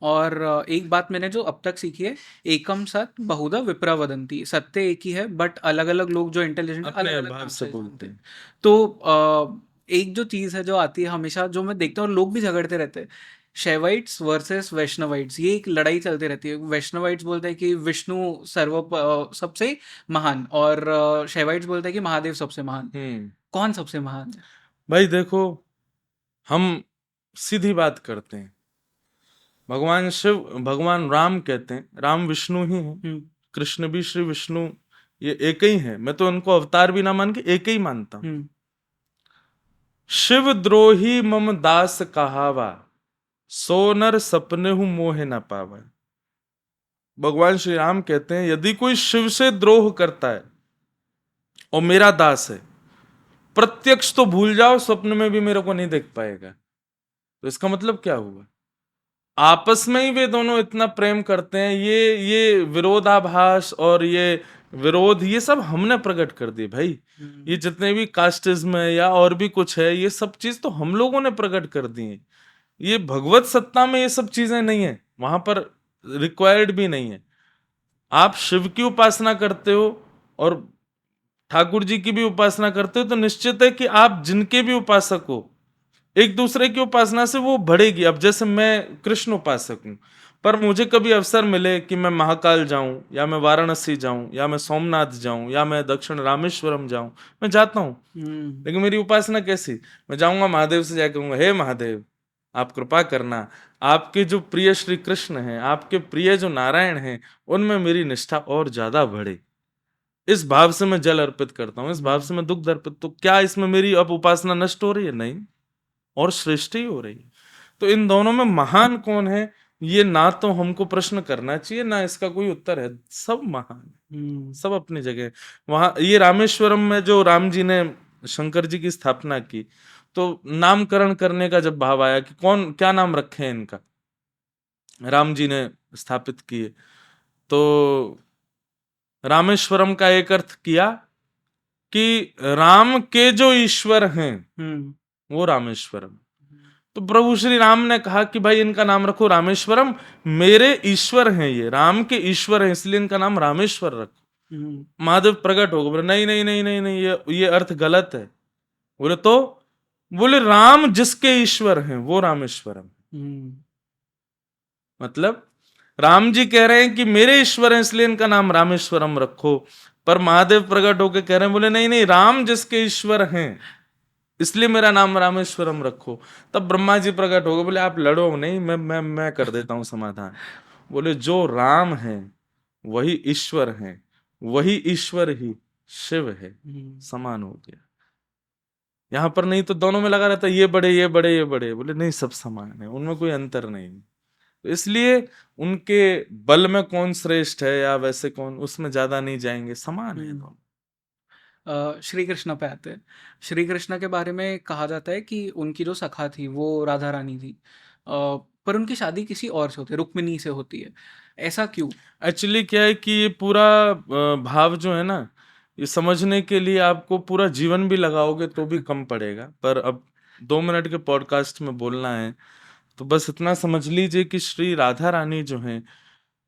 और एक बात मैंने जो अब तक सीखी है, एकम सत बहुधा विप्रा वदंती, सत्य एक ही है बट अलग अलग लोग जो इंटेलिजेंट अपने अलग अलग भाव नाम से से बोलते जानते हैं। हैं। तो एक जो चीज़ है जो आती है हमेशा, जो मैं देखता हूँ और लोग भी झगड़ते रहते हैं, शैवाइट्स वर्सेस वैष्णवाइट्स, ये एक लड़ाई चलती रहती है। वैष्णवाइट्स बोलते हैं कि विष्णु सबसे महान, और शैवाइट्स बोलते हैं कि महादेव सबसे महान। कौन सबसे महान है? भाई देखो, हम सीधी बात करते हैं, भगवान शिव, भगवान राम कहते हैं, राम विष्णु ही है, कृष्ण भी श्री विष्णु, ये एक ही है। मैं तो उनको अवतार भी ना मान के एक ही मानता हूं। शिव द्रोही मम दास कहावा, सोनर सपने हूं मोहे न पावा। भगवान श्री राम कहते हैं, यदि कोई शिव से द्रोह करता है और मेरा दास है, प्रत्यक्ष तो भूल जाओ, स्वप्न में भी मेरे को नहीं देख पाएगा। तो इसका मतलब क्या हुआ? आपस में ही वे दोनों इतना प्रेम करते हैं। ये विरोधाभास और ये विरोध, ये सब हमने प्रकट कर दिए भाई। ये जितने भी कास्टिज्म है या और भी कुछ है, ये सब चीज तो हम लोगों ने प्रकट कर दी है। ये भगवत सत्ता में ये सब चीजें नहीं है, वहां पर रिक्वायर्ड भी नहीं है। आप शिव की उपासना करते हो और ठाकुर जी की भी उपासना करते हो, तो निश्चित है कि आप जिनके भी उपासक हो, एक दूसरे की उपासना से वो बढ़ेगी। अब जैसे मैं कृष्ण उपासक हूं, पर मुझे कभी अवसर मिले कि मैं महाकाल जाऊं, या मैं वाराणसी जाऊं, या मैं सोमनाथ जाऊं, या मैं दक्षिण रामेश्वरम जाऊं, मैं जाता हूं। लेकिन मेरी उपासना कैसी? मैं जाऊंगा महादेव से जाकर कहूंगा, हे महादेव आप कृपा करना, आपके जो प्रिय श्री कृष्ण हैं, आपके प्रिय जो नारायण हैं, उनमें मेरी निष्ठा और ज्यादा बढ़े। इस भाव से मैं जल अर्पित करता हूं, इस भाव से मैं दुग्ध अर्पित। तो क्या इसमें मेरी अब उपासना नष्ट हो रही है? नहीं, और श्रेष्ठ ही हो रही है। तो इन दोनों में महान कौन है, ये ना तो हमको प्रश्न करना चाहिए, ना इसका कोई उत्तर है। सब महान है, सब अपनी जगह। वहां ये रामेश्वरम में जो राम जी ने शंकर जी की स्थापना की, तो नामकरण करने का जब भाव आया कि कौन क्या नाम रखे हैं इनका, राम जी ने स्थापित किए, तो रामेश्वरम का एक अर्थ किया कि राम के जो ईश्वर हैं वो रामेश्वरम। तो प्रभु श्री राम ने कहा कि भाई इनका नाम रखो रामेश्वरम, मेरे ईश्वर हैं ये, राम के ईश्वर हैं, इसलिए इनका नाम रामेश्वर रखो। महादेव प्रकट हो गए, बोले नहीं नहीं नहीं नहीं नहीं, ये अर्थ गलत है। बोले तो? बोले राम जिसके ईश्वर हैं वो रामेश्वरम। मतलब राम जी कह रहे हैं कि मेरे ईश्वर हैं इसलिए इनका नाम रामेश्वरम रखो, पर महादेव प्रकट होकर कह रहे हैं, बोले नहीं नहीं, राम जिसके ईश्वर हैं इसलिए मेरा नाम रामेश्वरम रखो। तब ब्रह्मा जी प्रकट हो गए, बोले आप लड़ो नहीं, मैं कर देता हूं समाधान। बोले जो राम है वही ईश्वर है, वही ईश्वर ही शिव है, समान हो गया। यहां पर नहीं तो दोनों में लगा रहता, ये बड़े ये बड़े ये बड़े। बोले नहीं, सब समान है, उनमें कोई अंतर नहीं। तो इसलिए उनके बल में कौन श्रेष्ठ है या वैसे कौन, उसमें ज्यादा नहीं जाएंगे, समान है दोनों। श्री कृष्ण पे आते हैं। श्री कृष्ण के बारे में कहा जाता है कि उनकी जो सखा थी वो राधा रानी थी, पर उनकी शादी किसी और से होती है, रुक्मिणी से होती है। ऐसा क्यों? एक्चुअली क्या है कि ये पूरा भाव जो है ना, ये समझने के लिए आपको पूरा जीवन भी लगाओगे तो भी कम पड़ेगा, पर अब 2 मिनट के पॉडकास्ट में बोलना है, तो बस इतना समझ लीजिए कि श्री राधा रानी जो हैं,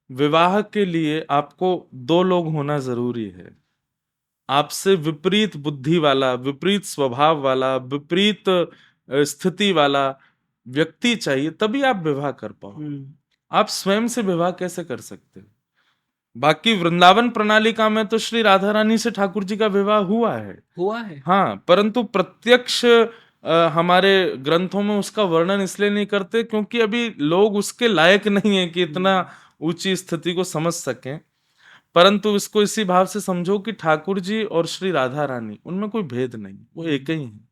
विवाह के लिए आपको 2 लोग होना जरूरी है। आपसे विपरीत बुद्धि वाला, विपरीत स्वभाव वाला, विपरीत स्थिति वाला व्यक्ति चाहिए, तभी आप विवाह कर पाओ। आप स्वयं से विवाह कैसे कर सकते हो? बाकी वृंदावन प्रणालिका में तो श्री राधा रानी से ठाकुर जी का विवाह हुआ है। हुआ है। हाँ, परंतु प्रत्यक्ष हमारे ग्रंथों में उसका वर्णन इसलिए नहीं करते क्योंकि अभी लोग उसके लायक नहीं है कि इतना ऊंची स्थिति को समझ सकें। परंतु इसको इसी भाव से समझो कि ठाकुर जी और श्री राधा रानी उनमें कोई भेद नहीं, वो एक ही है।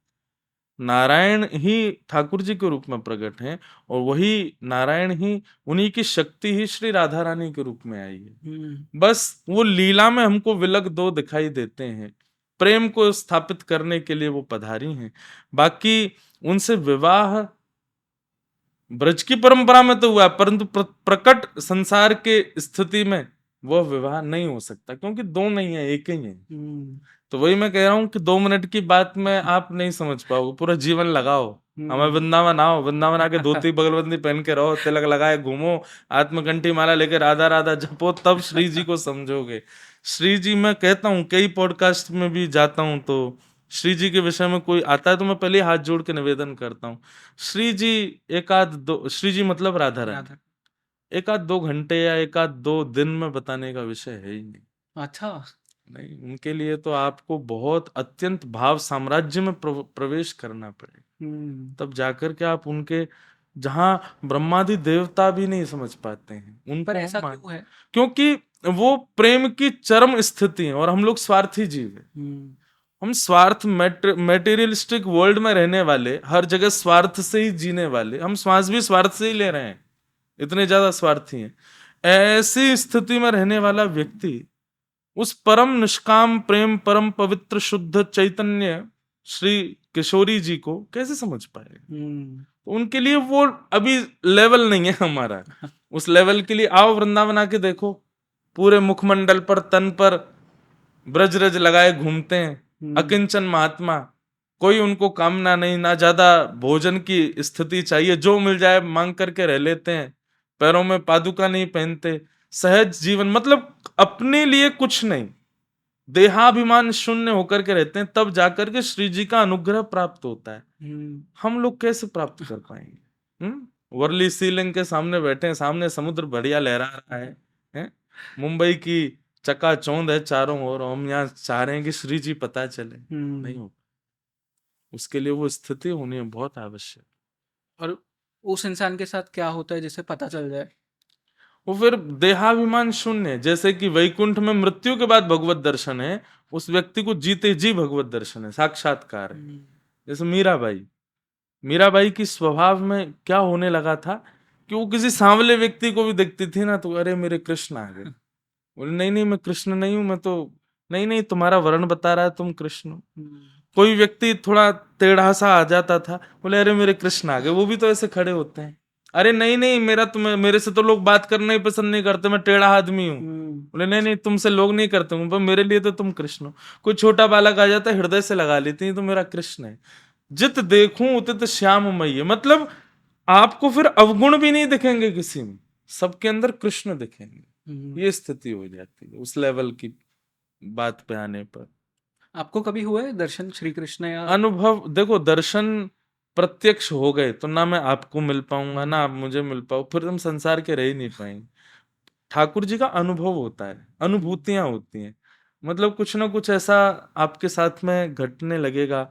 नारायण ही ठाकुर जी के रूप में प्रकट हैं और वही नारायण ही, उन्हीं की शक्ति ही श्री राधा रानी के रूप में आई है। बस वो लीला में हमको विलग दो दिखाई देते हैं, प्रेम को स्थापित करने के लिए वो पधारी हैं। बाकी उनसे विवाह ब्रज की परंपरा में तो हुआ है, परंतु प्रकट संसार के स्थिति में वह विवाह नहीं हो सकता क्योंकि दो नहीं है, एक ही है। तो वही मैं कह रहा हूँ कि 2 मिनट की बात में आप नहीं समझ पाओगे, पूरा जीवन लगाओ। हमें वृंदावन आओ, वृंदावन आके धोती बगलबंदी पहन के रहो, तिलक लगाए घूमो, आत्मकंठी माला लेके राधा राधा जपो, तब श्री जी को समझोगे। श्री जी मैं कहता हूँ, कई पॉडकास्ट में भी जाता हूँ तो श्री जी के विषय में कोई आता है तो मैं पहले हाथ जोड़ के निवेदन करता हूँ, श्री जी एक आध दो, श्री जी मतलब राधा रानी, एक आध 2 घंटे या एक आध 2 दिन में बताने का विषय है ही नहीं। अच्छा, नहीं, उनके लिए तो आपको बहुत अत्यंत भाव साम्राज्य में प्रवेश करना पड़ेगा, तब जाकर के आप उनके, जहां ब्रह्मादि देवता भी नहीं समझ पाते हैं उनको। पर ऐसा क्यों है? क्योंकि वो प्रेम की चरम स्थिति है और हम लोग स्वार्थी जीव है। हम स्वार्थ मेटेरियलिस्टिक वर्ल्ड में रहने वाले, हर जगह स्वार्थ से ही जीने वाले, हम श्वास भी स्वार्थ से ही ले रहे हैं, इतने ज्यादा स्वार्थी हैं। ऐसी स्थिति में रहने वाला व्यक्ति उस परम निष्काम प्रेम, परम पवित्र शुद्ध चैतन्य श्री किशोरी जी को कैसे समझ पाएगा? तो उनके लिए वो अभी लेवल नहीं है हमारा। उस लेवल के लिए आओ वृंदावन आके देखो, पूरे मुखमंडल पर, तन पर ब्रज रज लगाए घूमते हैं, अकिंचन महात्मा, कोई उनको कामना नहीं, ना ज्यादा भोजन की स्थिति चाहिए, जो मिल जाए मांग करके रह लेते हैं, पैरों में पादुका नहीं पहनते, सहज जीवन, मतलब अपने लिए कुछ नहीं, देहाभिमान शून्य होकर के रहते हैं, तब जाकर के श्री जी का अनुग्रह प्राप्त होता है। हम लोग कैसे प्राप्त कर पाएंगे? वर्ली सीलिंग के सामने बैठे हैं, सामने समुद्र बढ़िया लहरा रहा है? मुंबई की चकाचौंध है चारों ओर, हम यहाँ चाह रहे हैं कि श्री जी पता चले, नहीं हो। उसके लिए वो स्थिति होनी है बहुत आवश्यक। और उस इंसान के साथ क्या होता है जिसे पता चल जाए? वो फिर देहाभिमान शून्य, जैसे कि वैकुंठ में मृत्यु के बाद भगवत दर्शन है, उस व्यक्ति को जीते जी भगवत दर्शन है, साक्षात्कार है। जैसे मीराबाई की स्वभाव में क्या होने लगा था कि वो किसी सांवले व्यक्ति को भी देखती थी ना तो अरे मेरे कृष्ण आ गए। बोले नहीं नहीं मैं कृष्ण नहीं हूं, मैं तो नहीं नहीं तुम्हारा वर्ण बता रहा है तुम कृष्ण हो। कोई व्यक्ति थोड़ा टेढ़ा सा आ जाता था, बोले अरे मेरे कृष्ण आ गए। वो भी तो ऐसे खड़े होते हैं, अरे नहीं नहीं मेरे से तो लोग बात करना ही पसंद नहीं करते, मैं टेढ़ा आदमी हूँ। बोले नहीं नहीं तुमसे लोग नहीं करते हूँ, पर मेरे लिए तो तुम कृष्ण हो। कोई छोटा बालक आ जाता है, हृदय से लगा लेते हैं तो मेरा कृष्ण है। जित देखूं उतित श्याममयी, मतलब आपको फिर अवगुण भी नहीं दिखेंगे किसी में, सबके अंदर कृष्ण दिखेंगे। ये स्थिति हो जाती है उस लेवल की बात पे आने पर। आपको कभी हुआ है दर्शन श्री कृष्ण या अनुभव? देखो, दर्शन प्रत्यक्ष हो गए तो ना मैं आपको मिल पाऊंगा ना आप मुझे मिल पाओ, फिर हम संसार के रह ही नहीं पाएंगे। ठाकुर जी का अनुभव होता है, अनुभूतियां होती हैं, मतलब कुछ ना कुछ ऐसा आपके साथ में घटने लगेगा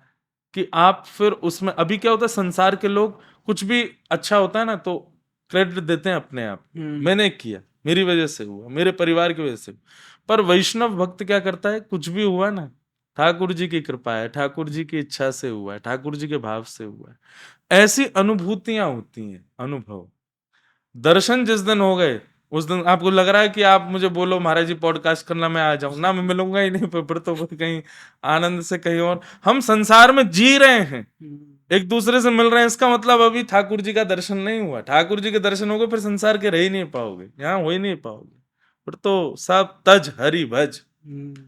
कि आप फिर उसमें, अभी क्या होता है संसार के लोग कुछ भी अच्छा होता है ना तो क्रेडिट देते हैं अपने आप, मैंने किया, मेरी वजह से हुआ, मेरे परिवार की वजह से। पर वैष्णव भक्त क्या करता है, कुछ भी हुआ ना ठाकुर जी की कृपा है, ठाकुर जी की इच्छा से हुआ है, ठाकुर जी के भाव से हुआ है। ऐसी अनुभूतियां होती हैं, अनुभव। दर्शन जिस दिन हो गए उस दिन आपको लग रहा है कि आप मुझे बोलो महाराज जी पॉडकास्ट करना, मैं आ जाऊं ना, मैं मिलूंगा ही नहीं, फिर तो कहीं आनंद से कहीं और। हम संसार में जी रहे हैं, एक दूसरे से मिल रहे हैं, इसका मतलब अभी ठाकुर जी का दर्शन नहीं हुआ। ठाकुर जी के दर्शन हो गए फिर संसार के रह ही नहीं पाओगे, यहाँ हो ही नहीं पाओगे, फिर तो सब तज हरि भज,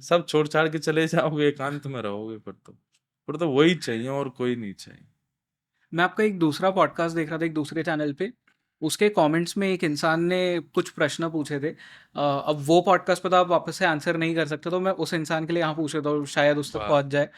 सब छोड़ छाड़ के चले जाओगे, एकांत में रहोगे, फिर तो वही चाहिए और कोई नहीं चाहिए। मैं आपका एक दूसरा पॉडकास्ट देख रहा था एक दूसरे चैनल पे, उसके कमेंट्स में एक इंसान ने कुछ प्रश्न पूछे थे। अब वो पॉडकास्ट पे तो आप वापस से आंसर नहीं कर सकते, तो मैं उस इंसान के लिए यहाँ पूछ रहा था, शायद उस तक पहुँच जाए।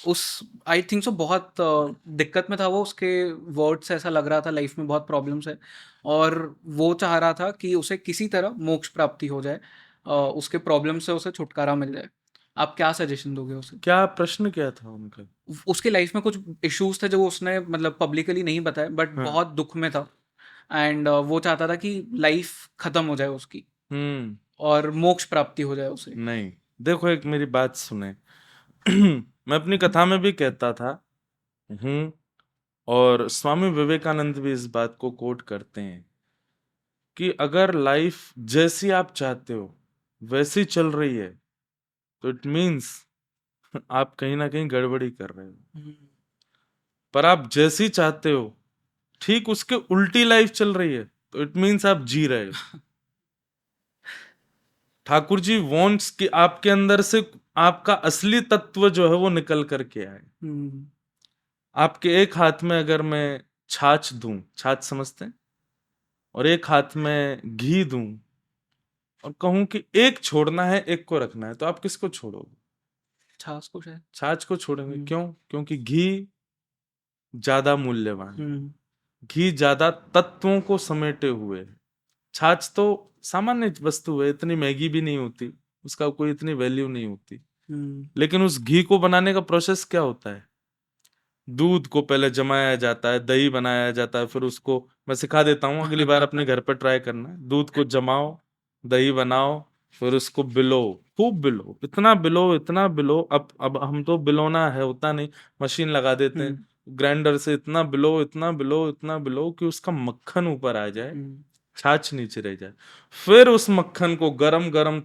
उस आई थिंक सो बहुत दिक्कत में था वो, उसके वर्ड्स ऐसा लग रहा था लाइफ में बहुत प्रॉब्लम्स है, और वो चाह रहा था कि उसे किसी तरह मोक्ष प्राप्ति हो जाए, उसके प्रॉब्लम से उसे छुटकारा मिल जाए। आप क्या सजेशन दोगे उसे? क्या प्रश्न क्या था उनका? उसके लाइफ में कुछ इश्यूज थे जो उसने मतलब पब्लिकली नहीं बताए, बट हाँ। बहुत दुख में था, एंड वो चाहता था कि लाइफ खत्म हो जाए उसकी हम्म। और मोक्ष प्राप्ति हो जाए उसे। नहीं, देखो एक मेरी बात सुने। मैं अपनी कथा में भी कहता था हूँ, और स्वामी विवेकानंद भी इस बात को कोट करते हैं कि अगर लाइफ जैसी आप चाहते हो वैसी चल रही है, तो इट मीन्स आप कहीं ना कहीं गड़बड़ी कर रहे हो। हम्म, पर आप जैसी चाहते हो ठीक उसके उल्टी लाइफ चल रही है, तो इट मीन्स आप जी रहे हो। ठाकुर जी वांट्स कि आपके अंदर से आपका असली तत्व जो है वो निकल करके आए। हम्म, आपके एक हाथ में अगर मैं छाछ दूं, छाछ समझते हैं, और एक हाथ में घी दूं, और कहूं कि एक छोड़ना है एक को रखना है, तो आप किसको छोड़ोगे? छाछ को शायद। छाछ को छोड़ेंगे। हम्म, क्यों? क्योंकि घी ज्यादा मूल्यवान है, हम्म, घी ज्यादा तत्वों को समेटे हुए है। छाछ तो सामान्य वस्तु है, इतनी महंगी भी नहीं होती, उसका कोई इतनी वैल्यू नहीं होती। हम्म, लेकिन उस घी को बनाने का प्रोसेस क्या होता है? दूध को पहले जमाया जाता है, दही बनाया जाता है, फिर उसको मैं सिखा देता हूँ, अगली बार अपने घर पर ट्राई करना। दूध को जमाओ, दही बनाओ, फिर उसको बिलो, खूब बिलो, इतना बिलो इतना बिलो। अब हम तो बिलोना है होता नहीं, मशीन लगा देते हैं, हम्म, ग्राइंडर से इतना बिलो इतना बिलो इतना बिलो कि उसका मक्खन ऊपर आ जाए, हम्म, छाछ नीचे रह जाए। फिर उस मक्खन को गरम गरम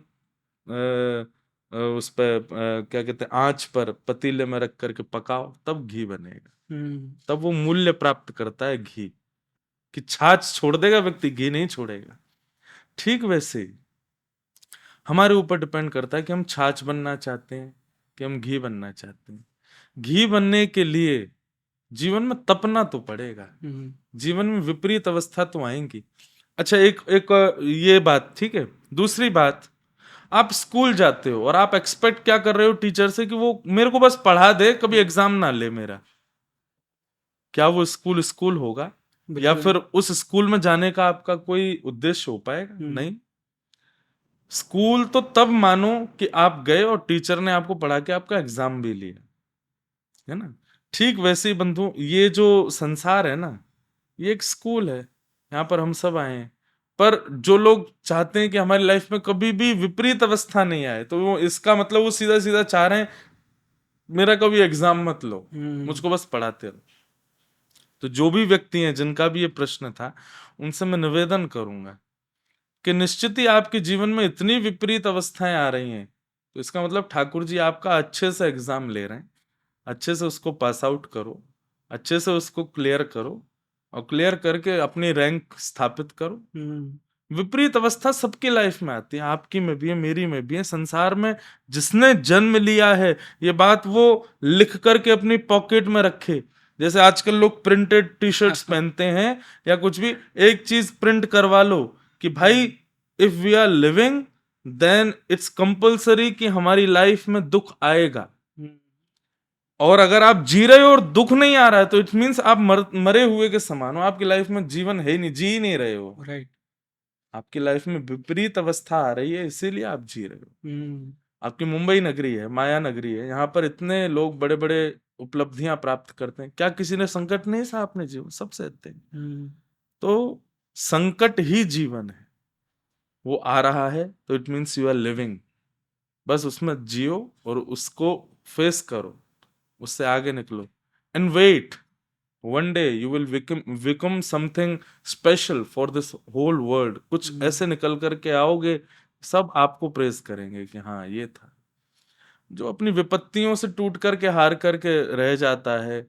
उस पे क्या कहते हैं, आंच पर पतीले में रख करके पकाओ, तब घी बनेगा। हम्म, तब वो मूल्य प्राप्त करता है घी। कि छाछ छोड़ देगा व्यक्ति, घी नहीं छोड़ेगा। ठीक वैसे ही हमारे ऊपर डिपेंड करता है कि हम छाछ बनना चाहते हैं कि हम घी बनना चाहते हैं। घी बनने के लिए जीवन में तपना तो पड़ेगा, हम्म, जीवन में विपरीत अवस्था तो आएंगी। अच्छा, एक एक ये बात ठीक है। दूसरी बात, आप स्कूल जाते हो और आप एक्सपेक्ट क्या कर रहे हो टीचर से कि वो मेरे को बस पढ़ा दे, कभी एग्जाम ना ले मेरा। क्या वो स्कूल स्कूल होगा? या बिल्कुल फिर नहीं। उस स्कूल में जाने का आपका कोई उद्देश्य हो पाएगा? हम्म, नहीं। स्कूल तो तब मानो कि आप गए और टीचर ने आपको पढ़ा के आपका एग्जाम भी लिया, है ना? ठीक वैसे ही बंधु, ये जो संसार है ना, ये एक स्कूल है, यहाँ पर हम सब आए हैं। पर जो लोग चाहते हैं कि हमारी लाइफ में कभी भी विपरीत अवस्था नहीं आए, तो वो इसका मतलब वो सीधा सीधा चाह रहे हैं मेरा कभी एग्जाम मत लो, हम्म, मुझको बस पढ़ाते रहो। तो जो भी व्यक्ति हैं जिनका भी ये प्रश्न था, उनसे मैं निवेदन करूंगा कि निश्चित ही आपके जीवन में इतनी विपरीत अवस्थाएं आ रही हैं, तो इसका मतलब ठाकुर जी आपका अच्छे से एग्जाम ले रहे हैं। अच्छे से उसको पास आउट करो, अच्छे से उसको क्लियर करो, और क्लियर करके अपनी रैंक स्थापित करो। हम्म, विपरीत अवस्था सबकी लाइफ में आती है, आपकी में भी है, मेरी में भी है, संसार में जिसने जन्म लिया है, ये बात वो लिख करके अपनी पॉकेट में रखे। जैसे आजकल लोग प्रिंटेड टी शर्ट्स पहनते हैं या कुछ भी, एक चीज प्रिंट करवा लो कि भाई, hmm, if we are living then it's compulsory कि हमारी लाइफ में दुख आएगा। हम्म, और अगर आप जी रहे हो और दुख नहीं आ रहा है, तो इट मीन्स आप मरे हुए के समान हो, आपकी लाइफ में जीवन है ही नहीं, जी ही नहीं रहे हो। राइट। आपकी लाइफ में विपरीत अवस्था आ रही है, इसीलिए आप जी रहे हो। हम्म, आपकी मुंबई नगरी है, माया नगरी है, यहाँ पर इतने लोग बड़े बड़े उपलब्धियां प्राप्त करते हैं, क्या किसी ने संकट नहीं सहा अपने जीवन? सब सहते हैं। हम्म, तो संकट ही जीवन है, वो आ रहा है तो it means you are living. बस उसमें जियो और उसको फेस करो, उससे आगे निकलो, and wait, one day you will become something special for this whole world. कुछ हम्म, ऐसे निकल करके आओगे, सब आपको प्रेज करेंगे कि हाँ ये था। जो अपनी विपत्तियों से टूट करके हार करके रह जाता है,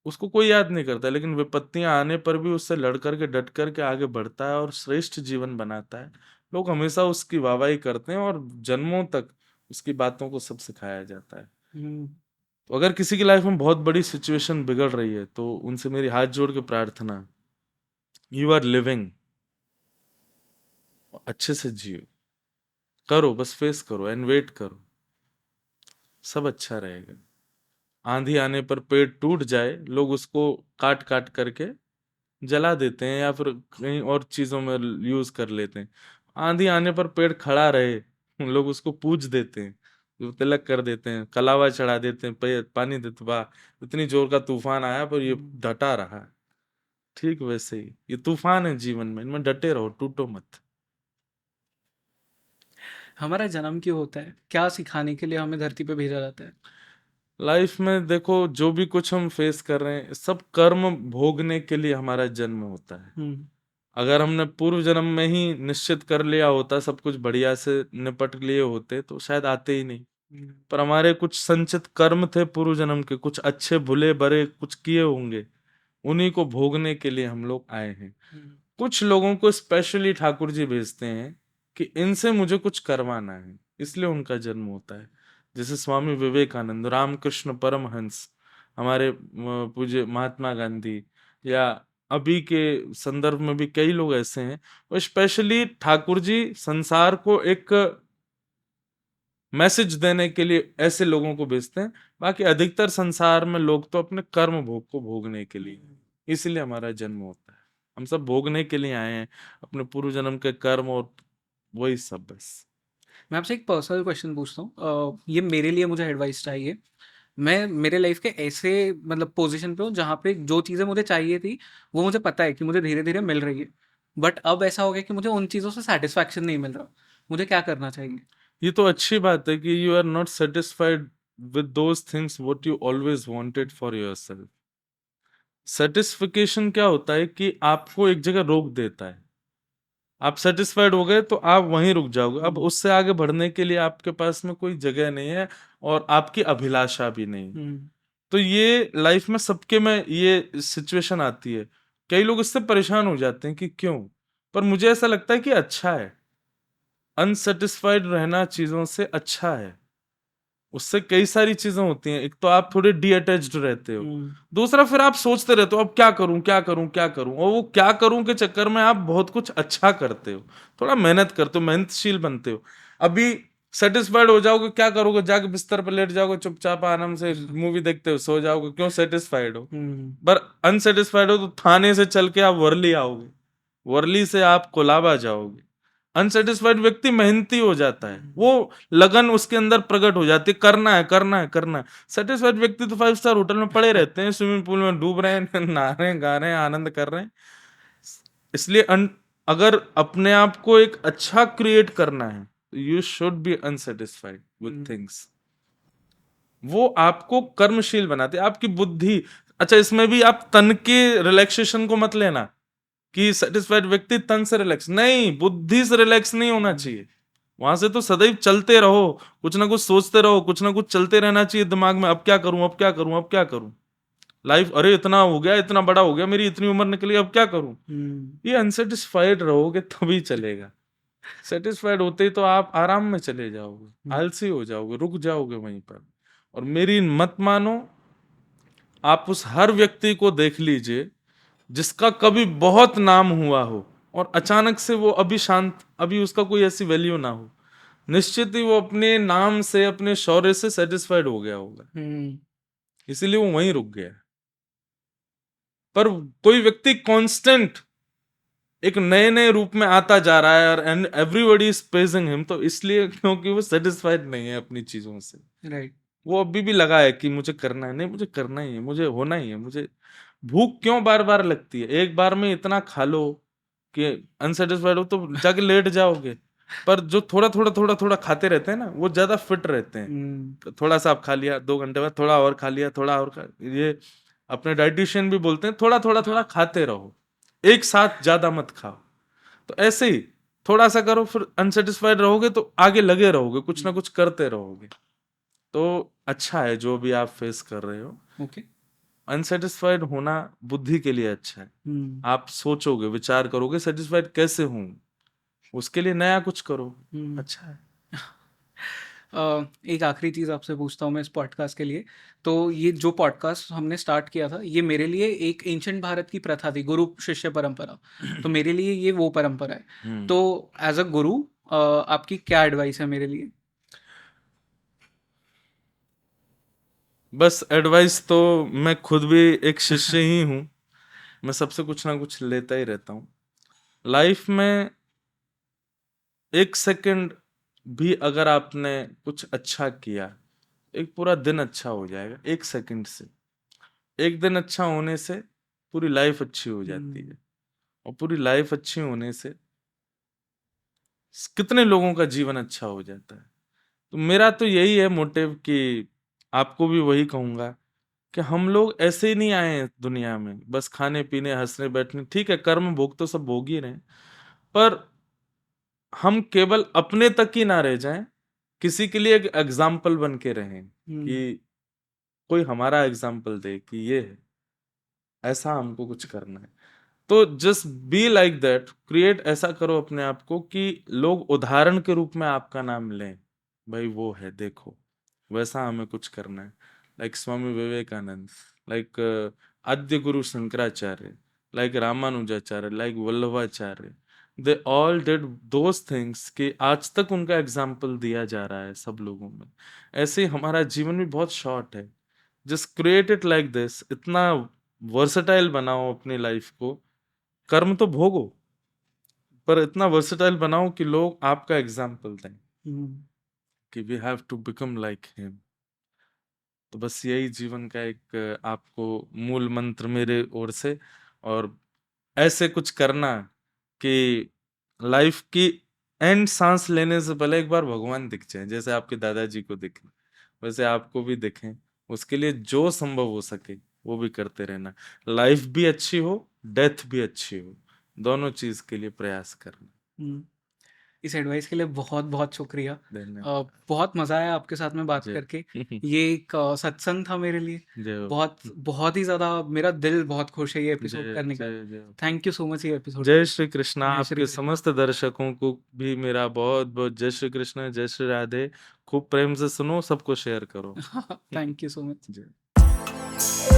उसको कोई याद नहीं करता, लेकिन विपत्तियां आने पर भी उससे लड़ करके डट करके आगे बढ़ता है और श्रेष्ठ जीवन बनाता है। लोग हमेशा उसकी वाहवाही करते हैं और जन्मों तक उसकी बातों को सब सिखाया जाता है। हम्म, तो अगर किसी की लाइफ में बहुत बड़ी सिचुएशन बिगड़ रही है, तो उनसे मेरी हाथ जोड़ के प्रार्थना, यू आर लिविंग, अच्छे से जियो, करो, बस फेस करो एंड वेट करो, सब अच्छा रहेगा। आंधी आने पर पेड़ टूट जाए, लोग उसको काट काट करके जला देते हैं या फिर कहीं और चीजों में यूज कर लेते हैं। आंधी आने पर पेड़ खड़ा रहे, लोग उसको पूज देते हैं, वो तिलक कर देते हैं, कलावा चढ़ा देते हैं, पानी देते, वाह इतनी जोर का तूफान आया पर ये डटा रहा। ठीक वैसे ही ये तूफान है जीवन में, इनमें डटे रहो, टूटो मत। हमारा जन्म क्यों होता है? क्या सिखाने के लिए हमें धरती पे भेजा जाता है? लाइफ में देखो, जो भी कुछ हम फेस कर रहे हैं सब कर्म भोगने के लिए हमारा जन्म होता है। अगर हमने पूर्व जन्म में ही निश्चित कर लिया होता, सब कुछ बढ़िया से निपट लिए होते, तो शायद आते ही नहीं। पर हमारे कुछ संचित कर्म थे पूर्व जन्म के, कुछ अच्छे भुले भरे कुछ किए होंगे, उन्हीं को भोगने के लिए हम लोग आए हैं। कुछ लोगों को स्पेशली ठाकुर जी भेजते हैं कि इनसे मुझे कुछ करवाना है, इसलिए उनका जन्म होता है। जैसे स्वामी विवेकानंद, रामकृष्ण परमहंस, हमारे पूज्य महात्मा गांधी, या अभी के संदर्भ में भी कई लोग ऐसे हैं, और स्पेशली ठाकुर जी संसार को एक मैसेज देने के लिए ऐसे लोगों को भेजते हैं। बाकी अधिकतर संसार में लोग तो अपने कर्म भोग को भोगने के लिए, इसलिए हमारा जन्म होता है। हम सब भोगने के लिए आए हैं, अपने पूर्व जन्म के कर्म और वही सब बस। मैं आपसे एक पर्सनल क्वेश्चन पूछता हूँ, ये मेरे लिए मुझे एडवाइस चाहिए। मैं मेरे लाइफ के ऐसे मतलब पोजीशन पे हूँ जहाँ पे जो चीज़ें मुझे चाहिए थी वो मुझे पता है कि मुझे धीरे धीरे मिल रही है, बट अब ऐसा हो गया कि मुझे उन चीज़ों से सेटिस्फैक्शन नहीं मिल रहा। मुझे क्या करना चाहिए? ये तो अच्छी बात है कि you are not satisfied with those things what you always wanted for yourself. Satisfaction क्या होता है कि आपको एक जगह रोक देता है। आप सेटिस्फाइड हो गए तो आप वहीं रुक जाओगे, अब उससे आगे बढ़ने के लिए आपके पास में कोई जगह नहीं है और आपकी अभिलाषा भी नहीं। तो ये लाइफ में सबके में ये सिचुएशन आती है। कई लोग इससे परेशान हो जाते हैं कि क्यों, पर मुझे ऐसा लगता है कि अच्छा है। अनसेटिस्फाइड रहना चीजों से अच्छा है। उससे कई सारी चीजें होती हैं। एक तो आप थोड़े डी अटैच्ड रहते हो, दूसरा फिर आप सोचते रहते हो अब क्या करूं क्या करूं क्या करूं, और वो क्या करूं के चक्कर में आप बहुत कुछ अच्छा करते हो, थोड़ा मेहनत करते हो, मेहनतशील बनते हो। अभी सेटिस्फाइड हो जाओगे, क्या करोगे, जाके बिस्तर पर लेट जाओगे चुपचाप आराम से मूवी देखते हो सो जाओगे, क्यों, सेटिस्फाइड हो। पर अनसेटिस्फाइड हो तो थाने से चल के आप वर्ली आओगे, वर्ली से आप कोलाबा जाओगे। अनसेटिस्फाइड व्यक्ति मेहनती हो जाता है, वो लगन उसके अंदर प्रकट हो जाती है, करना है करना है करना है। सेटिस्फाइड व्यक्ति तो 5 स्टार होटल में पड़े रहते हैं, स्विमिंग पूल में डूब रहे हैं, नहा रहे हैं, गा रहे हैं, आनंद कर रहे हैं। इसलिए अगर अपने आप को एक अच्छा क्रिएट करना है तो you should be unsatisfied with things. वो आपको कर्मशील बनाते, आपकी बुद्धि। अच्छा, इसमें भी आप तन के रिलैक्सेशन को मत लेना कि सेटिस्फाइड व्यक्ति तन से रिलैक्स, नहीं, बुद्धि से रिलैक्स नहीं होना चाहिए। वहां से तो सदैव चलते रहो, कुछ ना कुछ सोचते रहो, कुछ ना कुछ चलते रहना चाहिए दिमाग में, अब क्या करूं अब क्या करूं अब क्या करूं। लाइफ, अरे इतना हो गया, इतना बड़ा हो गया, मेरी इतनी उम्र निकली, अब क्या करूं। ये अनसेटिस्फाइड रहोगे तभी चलेगा। सेटिस्फाइड होते ही तो आप आराम में चले जाओगे, आलसी हो जाओगे, रुक जाओगे वहीं पर। और मेरी मत मानो, आप उस हर व्यक्ति को देख लीजिए जिसका कभी बहुत नाम हुआ हो और अचानक से वो अभी शांत, अभी उसका कोई ऐसी वैल्यू ना हो, निश्चित ही वो अपने नाम से, अपने शौर्य से सेटिस्फाइड हो गया होगा, इसीलिए वो वहीं रुक गया। पर कोई व्यक्ति कांस्टेंट एक नए नए रूप में आता जा रहा है और and everybody is praising him, तो इसलिए क्योंकि वो सेटिस्फाइड नहीं है अपनी चीजों से। राइट। वो अभी भी लगा है कि मुझे करना है, नहीं मुझे करना ही है, मुझे होना ही है, मुझे भूख क्यों बार बार लगती है, एक बार में इतना खा लो कि अनसेटिस्फाइड हो तो जाके लेट जाओगे। पर जो थोड़ा थोड़ा थोड़ा थोड़ा खाते रहते हैं ना, वो ज्यादा फिट रहते हैं। तो थोड़ा सा आप खा लिया, 2 घंटे बाद थोड़ा और खा लिया, थोड़ा और खा, ये अपने डाइटिशियन भी बोलते हैं थोड़ा थोड़ा थोड़ा खाते रहो, एक साथ ज्यादा मत खाओ। तो ऐसे ही थोड़ा सा करो, फिर अनसेटिस्फाइड रहोगे तो आगे लगे रहोगे, कुछ ना कुछ करते रहोगे। तो अच्छा है जो भी आप फेस कर रहे हो। ओके। अनसेटिस्फाइड होना बुद्धि के लिए अच्छा है। आप सोचोगे, विचार करोगे सेटिस्फाइड कैसे हूं, उसके लिए नया कुछ करो, अच्छा है। एक आखिरी चीज़ आपसे पूछता हूँ मैं इस पॉडकास्ट के लिए। तो ये जो पॉडकास्ट हमने स्टार्ट किया था, ये मेरे लिए एक एंशिएंट भारत की प्रथा थी, गुरु शिष्य परंपरा। तो मेरे लिए ये वो परंपरा है। तो एज अ गुरु आपकी क्या एडवाइस है मेरे लिए? बस एडवाइस तो, मैं खुद भी एक शिष्य ही हूं, मैं सबसे कुछ ना कुछ लेता ही रहता हूं। लाइफ में 1 सेकंड भी अगर आपने कुछ अच्छा किया, एक पूरा दिन अच्छा हो जाएगा 1 सेकंड से। 1 दिन अच्छा होने से पूरी लाइफ अच्छी हो जाती है, और पूरी लाइफ अच्छी होने से कितने लोगों का जीवन अच्छा हो जाता है। तो मेरा तो यही है मोटिव कि आपको भी वही कहूंगा कि हम लोग ऐसे ही नहीं आए हैं दुनिया में बस खाने पीने हंसने बैठने। ठीक है, कर्म भोग तो सब भोग ही रहे हैं, पर हम केवल अपने तक ही ना रह जाएं, किसी के लिए एक एग्जाम्पल बन के रहें कि कोई हमारा एग्जाम्पल दे कि ये है, ऐसा हमको कुछ करना है। तो just be like that, create ऐसा करो अपने आप को कि लोग उदाहरण के रूप में आपका नाम लें, भाई वो है देखो, वैसा हमें कुछ करना है। लाइक स्वामी विवेकानंद, लाइक आद्य गुरु Shankaracharya, like Ramanujacharya, like Vallabhacharya, they all did those things कि आज तक उनका एग्जाम्पल दिया जा रहा है सब लोगों में। ऐसे ही हमारा जीवन भी बहुत शॉर्ट है, just create it like this. इतना वर्सटाइल बनाओ अपनी लाइफ को, कर्म तो भोगो पर इतना वर्सेटाइल बनाओ कि लोग आपका एग्जाम्पल दें कि we have to become like him. तो बस यही जीवन का एक आपको मूल मंत्र मेरे ओर से। और ऐसे कुछ करना कि लाइफ की एंड सांस लेने से पहले एक बार भगवान दिख जाए, जैसे आपके दादाजी को दिखे वैसे आपको भी दिखें। उसके लिए जो संभव हो सके वो भी करते रहना। लाइफ भी अच्छी हो, डेथ भी अच्छी हो, दोनों चीज के लिए प्रयास करना। इस एडवाइस के लिए बहुत बहुत शुक्रिया। धन्यवाद। बहुत मज़ा आया आपके साथ में बात जय करके। ये एक सत्संग था मेरे लिए। जय हो। बहुत बहुत ही ज़्यादा मेरा दिल बहुत खुश है ये एपिसोड जय करने का। जय जय हो। थैंक यू सो मच ये एपिसोड जय श्री कृष्णा। जय श्री आपके कृष्ण। समस्त दर्शकों को भी मेरा बहुत बहुत जय श्री कृष्ण, जय श्री राधे। खूब प्रेम से सुनो, सबको शेयर करो। Thank you so much. जय।